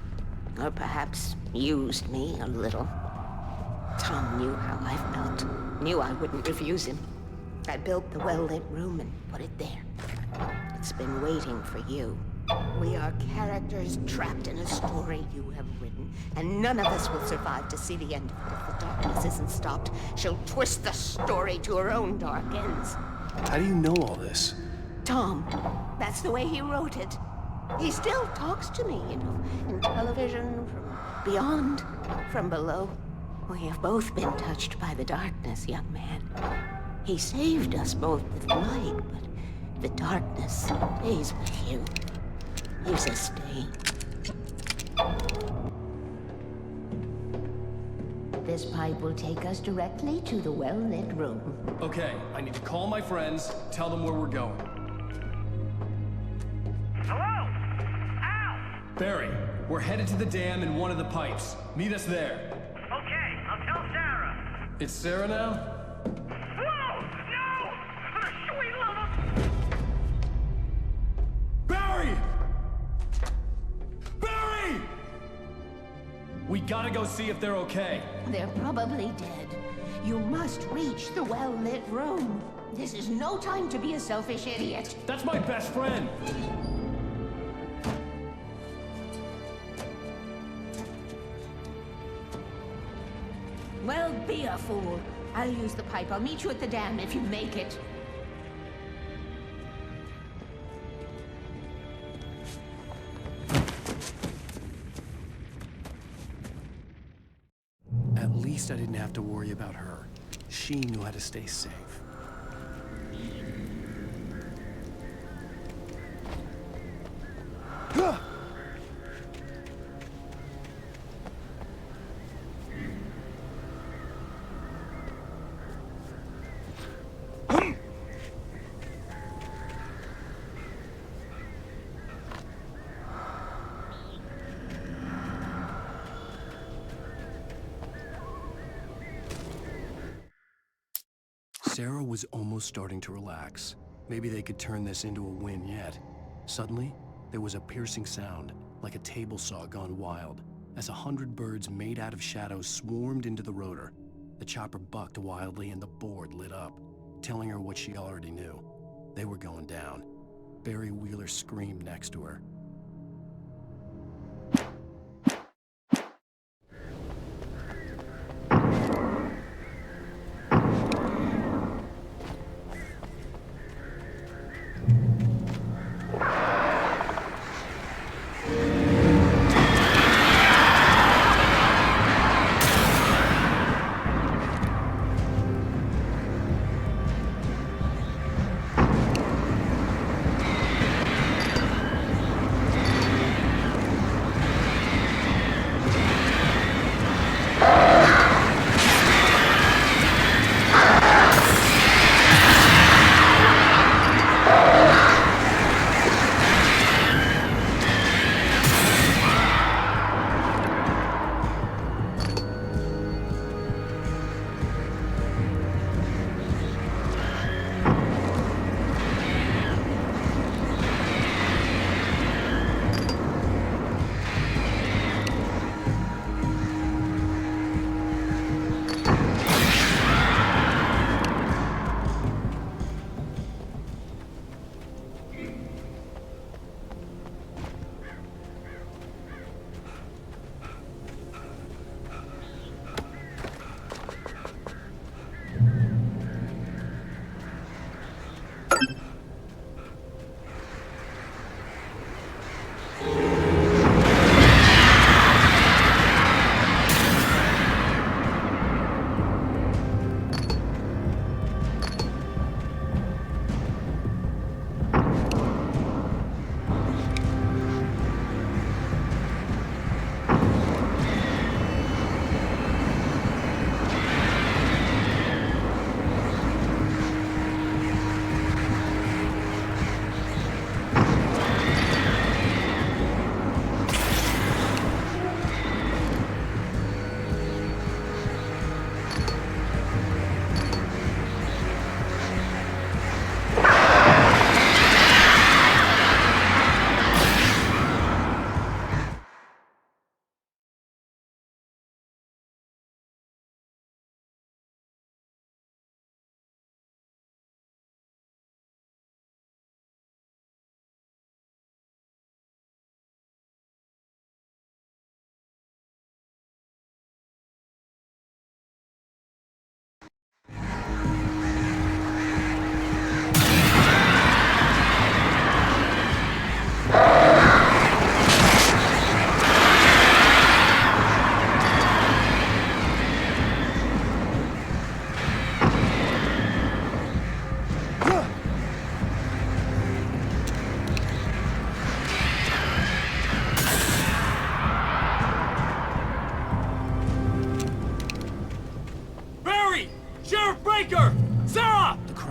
Or perhaps used me a little. Tom knew how I felt. Knew I wouldn't refuse him. I built the well-lit room and put it there. It's been waiting for you. We are characters trapped in a story you have written, and none of us will survive to see the end of it if the darkness isn't stopped. She'll twist the story to her own dark ends. How do you know all this? Tom, that's the way he wrote it. He still talks to me, you know, in television, from beyond, from below. We have both been touched by the darkness, young man. He saved us both with the light, but the darkness stays with you. Leaves a stain. This pipe will take us directly to the well-lit room. Okay, I need to call my friends, tell them where we're going. Hello? Al! Barry, we're headed to the dam in one of the pipes. Meet us there. Okay, I'll tell Sarah. It's Sarah now? Whoa! No! For the sweet love of... Barry! Barry! We gotta go see if they're okay. They're probably dead. You must reach the well-lit room. This is no time to be a selfish idiot. That's my best friend. Well, be a fool. I'll use the pipe. I'll meet you at the dam if you make it. At least I didn't have to worry about her. She knew how to stay safe. Sarah was almost starting to relax. Maybe they could turn this into a win yet. Suddenly, there was a piercing sound, like a table saw gone wild, as 100 birds made out of shadows swarmed into the rotor. The chopper bucked wildly and the board lit up, telling her what she already knew. They were going down. Barry Wheeler screamed next to her.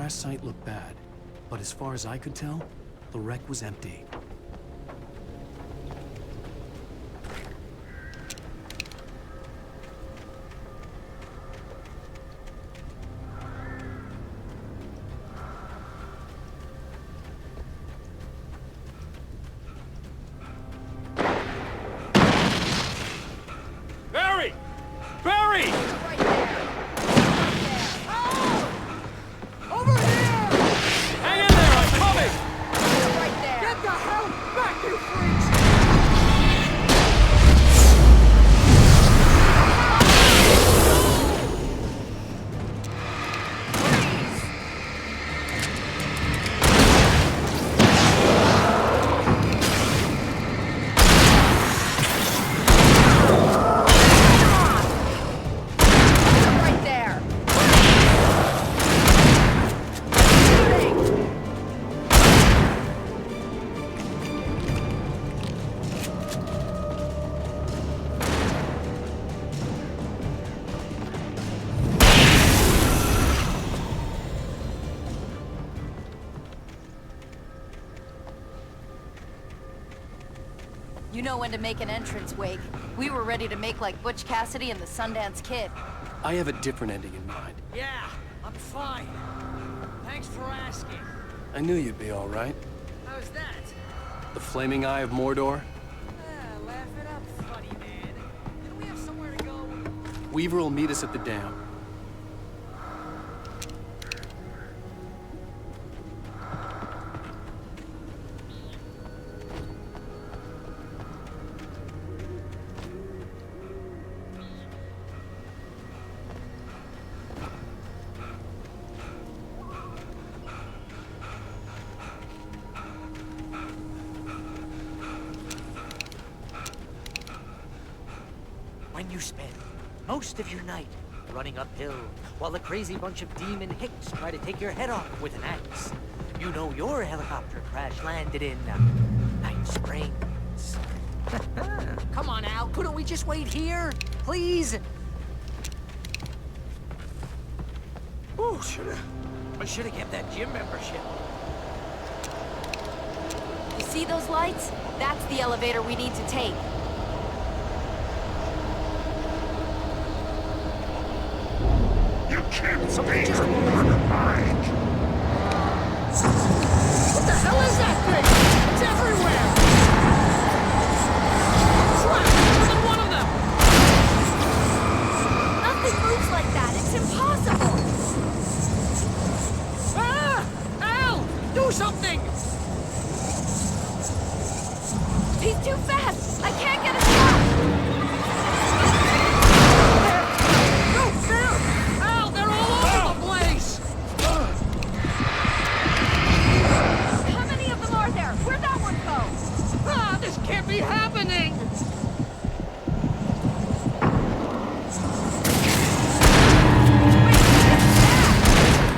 crash site looked bad, but as far as I could tell, the wreck was empty. Barry! Barry! Right there. Oh! Over here! Hang in there, I'm coming! Right there. Get the hell back, you freaks! Right there. Shooting. You know when to make an entrance, Wake. We were ready to make like Butch Cassidy and the Sundance Kid. I have a different ending in mind. Yeah, I'm fine. Thanks for asking. I knew you'd be all right. How's that? The flaming eye of Mordor? Laugh it up, funny man. Don't we have somewhere to go? Weaver will meet us at the dam. When you spend most of your night running uphill while a crazy bunch of demon hicks try to take your head off with an axe, you know your helicopter crash landed in Night Springs. Come on, Al, couldn't we just wait here? Please? Oh, I should have kept that gym membership. You see those lights? That's the elevator we need to take. You can't be just mind. What the hell is that thing? It's everywhere! Crap! More than one of them! Nothing moves like that. It's impossible. Ah! Al! Do something! He's too fast. I can't get a stop. No fair! Al, they're all over the place! How many of them are there? Where'd that one go? Ah, this can't be happening!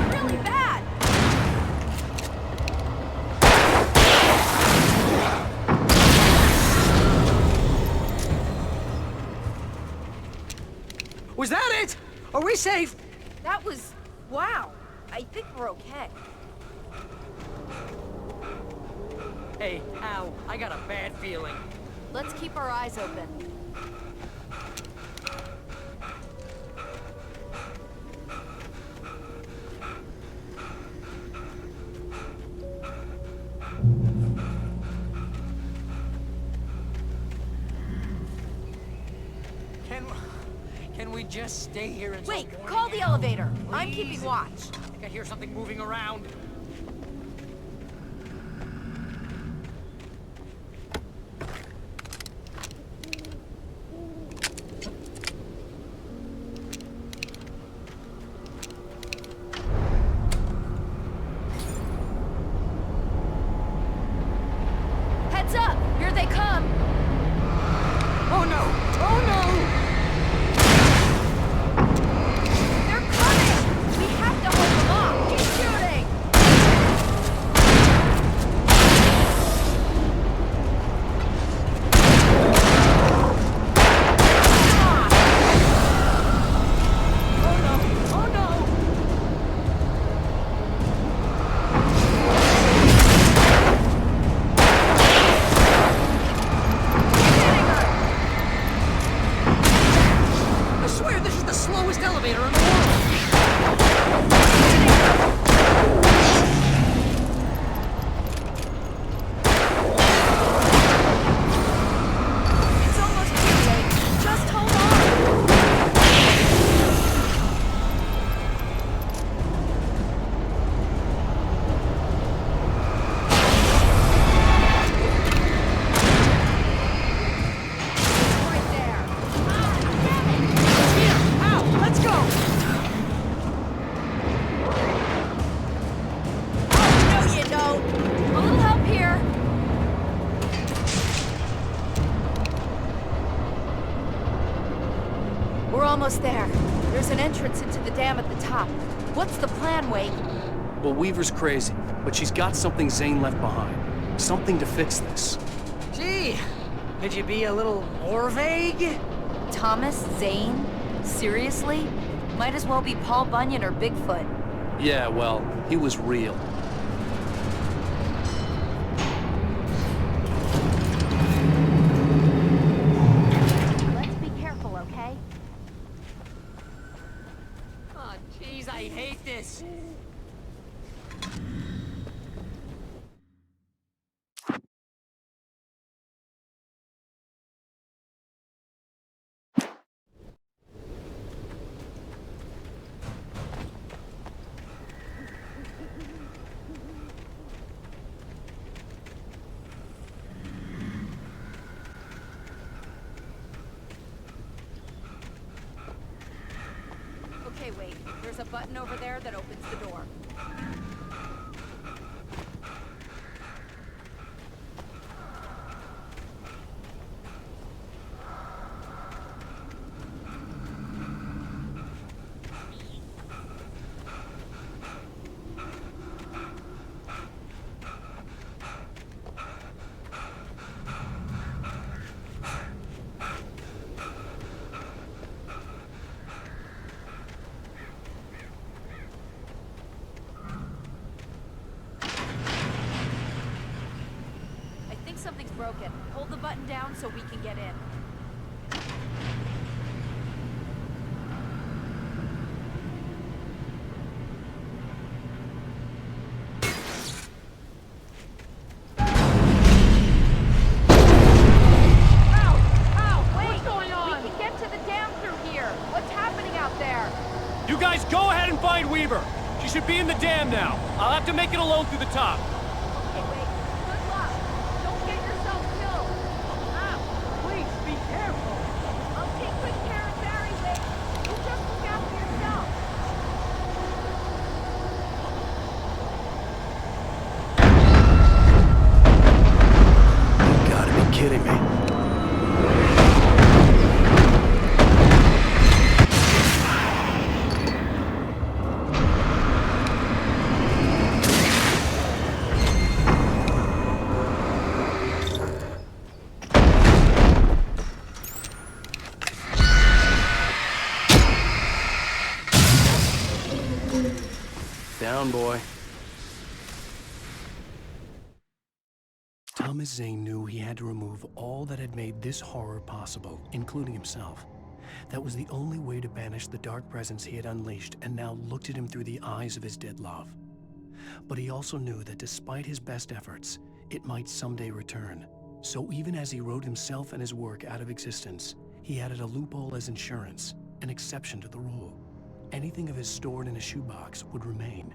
Really bad. Was that it? Are we safe? That was... wow. I think we're okay. Hey, Al, I got a bad feeling. Let's keep our eyes open. Can we just stay here until Wait, morning? call the elevator. I'm Please? keeping watch. I think I hear something moving around. Heads up! Here they come! Oh no! Oh no! They're coming! We have to hold them off! Keep shooting! Oh no! Oh no! almost there. There's an entrance into the dam at the top. What's the plan, Wade? Well, Weaver's crazy, but she's got something Zane left behind. Something to fix this. Gee, could you be a little more vague? Thomas Zane? Seriously? Might as well be Paul Bunyan or Bigfoot. Yeah, well, he was real. Let's be careful, okay? Oh, jeez, I hate this. Okay, wait. There's a button over there that opens the door. I think something's broken. Hold the button down so we can get in. What's going on? We can get to the dam through here. What's happening out there? You guys go ahead and find Weaver. She should be in the dam now. I'll have to make it alone through the top. Okay, wait. Good luck. Don't get yourself killed. Please, be careful. I'll take good care of Barry, Wade. You just look after yourself. You gotta be kidding me. Down, boy. Thomas Zane knew he had to remove all that had made this horror possible, including himself. That was the only way to banish the dark presence he had unleashed and now looked at him through the eyes of his dead love. But he also knew that despite his best efforts, it might someday return. So even as he wrote himself and his work out of existence, he added a loophole as insurance, an exception to the rule. Anything of his stored in a shoebox would remain.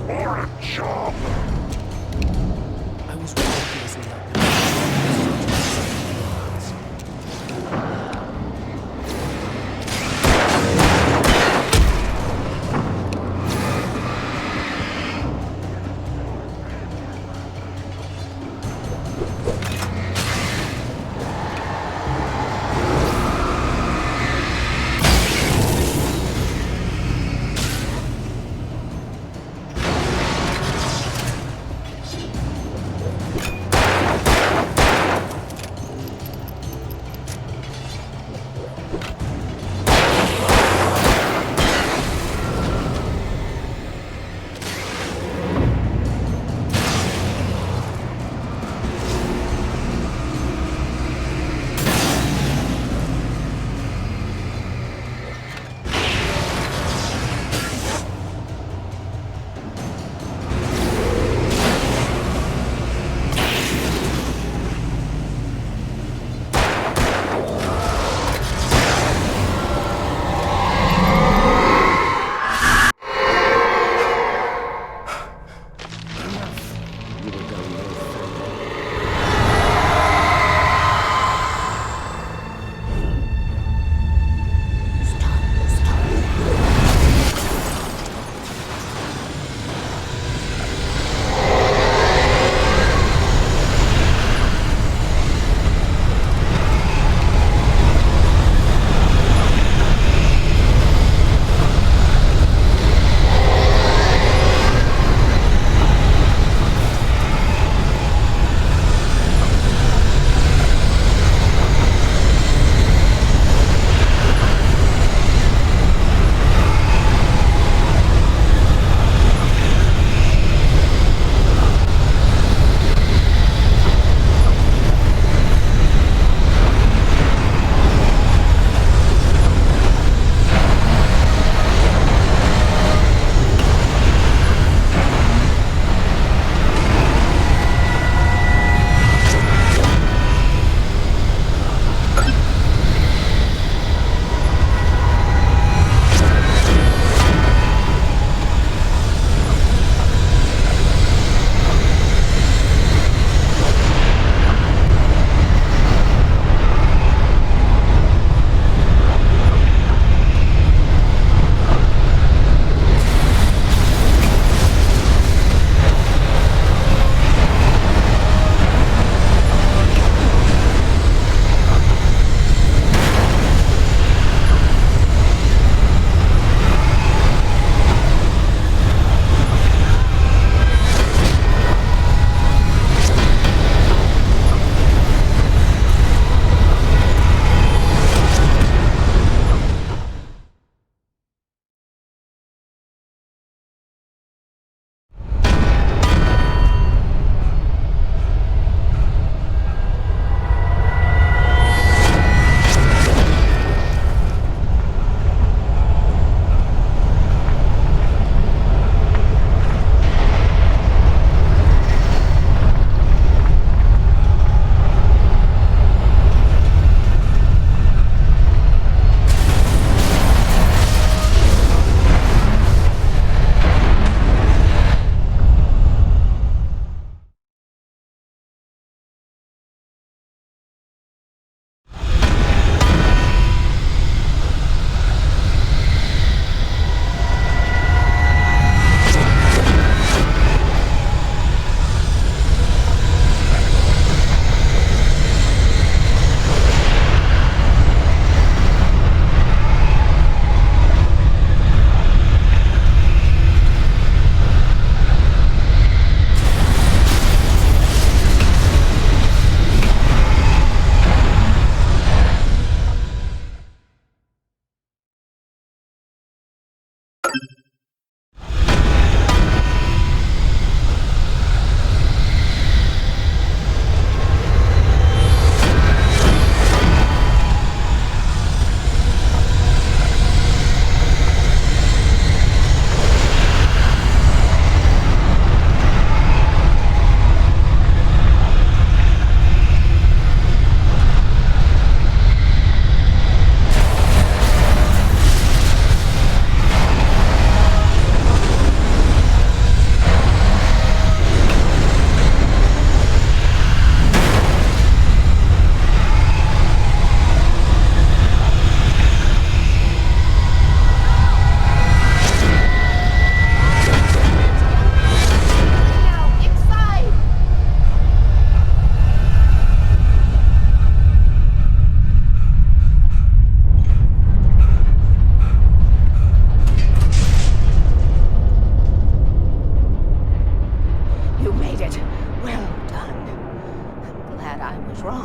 or a job. I was ridiculously outnumbered.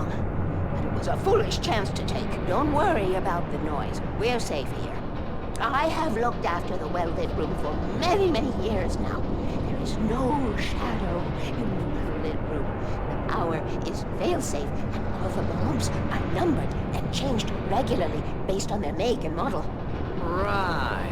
wrong. But it was a foolish chance to take. Don't worry about the noise. We're safe here. I have looked after the well-lit room for many, many years now. There is no shadow in the well-lit room. The power is fail-safe, and all the bulbs are numbered and changed regularly based on their make and model. Right.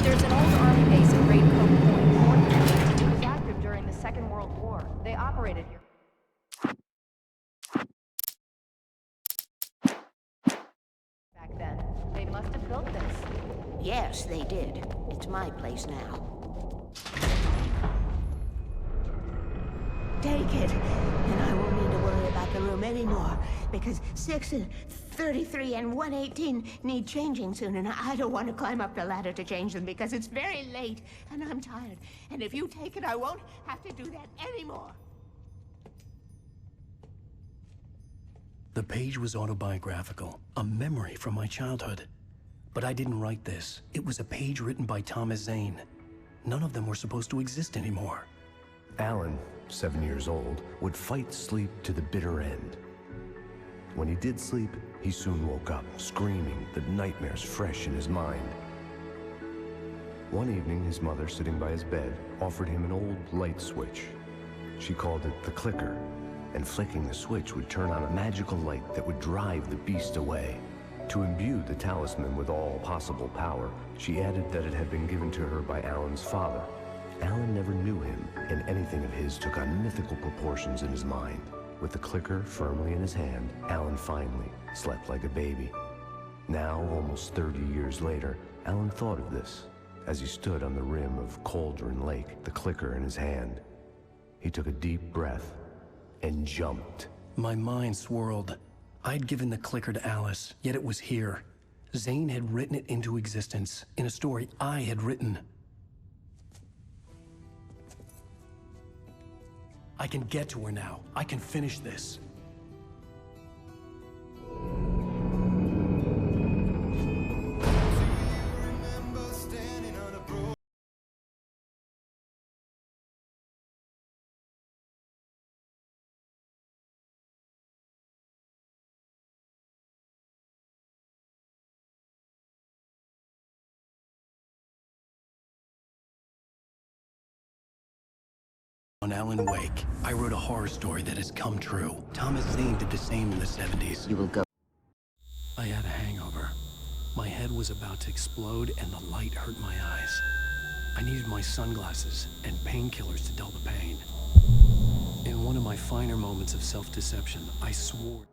There's an old army base at Great Coke Point. It was active during the Second World War. They operated here. Back then, they must have built this. Yes, they did. It's my place now. Take it, and I won't need to worry about the room anymore, because 6 and 33 and 118 need changing soon, and I don't want to climb up the ladder to change them because it's very late, and I'm tired. And if you take it, I won't have to do that anymore. The page was autobiographical, a memory from my childhood. But I didn't write this. It was a page written by Thomas Zane. None of them were supposed to exist anymore. Alan, 7 years old, would fight sleep to the bitter end. When he did sleep, he soon woke up, screaming, the nightmares fresh in his mind. One evening, his mother, sitting by his bed, offered him an old light switch. She called it the clicker, and flicking the switch would turn on a magical light that would drive the beast away. To imbue the talisman with all possible power, she added that it had been given to her by Alan's father. Alan never knew him, and anything of his took on mythical proportions in his mind. With the clicker firmly in his hand, Alan finally slept like a baby. Now, almost 30 years later, Alan thought of this as he stood on the rim of Cauldron Lake, the clicker in his hand. He took a deep breath and jumped. My mind swirled. I'd given the clicker to Alice, yet it was here. Zane had written it into existence in a story I had written. I can get to her now. I can finish this. On Alan Wake, I wrote a horror story that has come true. Thomas Zane did the same in the 70s. You will go. I had a hangover. My head was about to explode and the light hurt my eyes. I needed my sunglasses and painkillers to dull the pain. In one of my finer moments of self-deception, I swore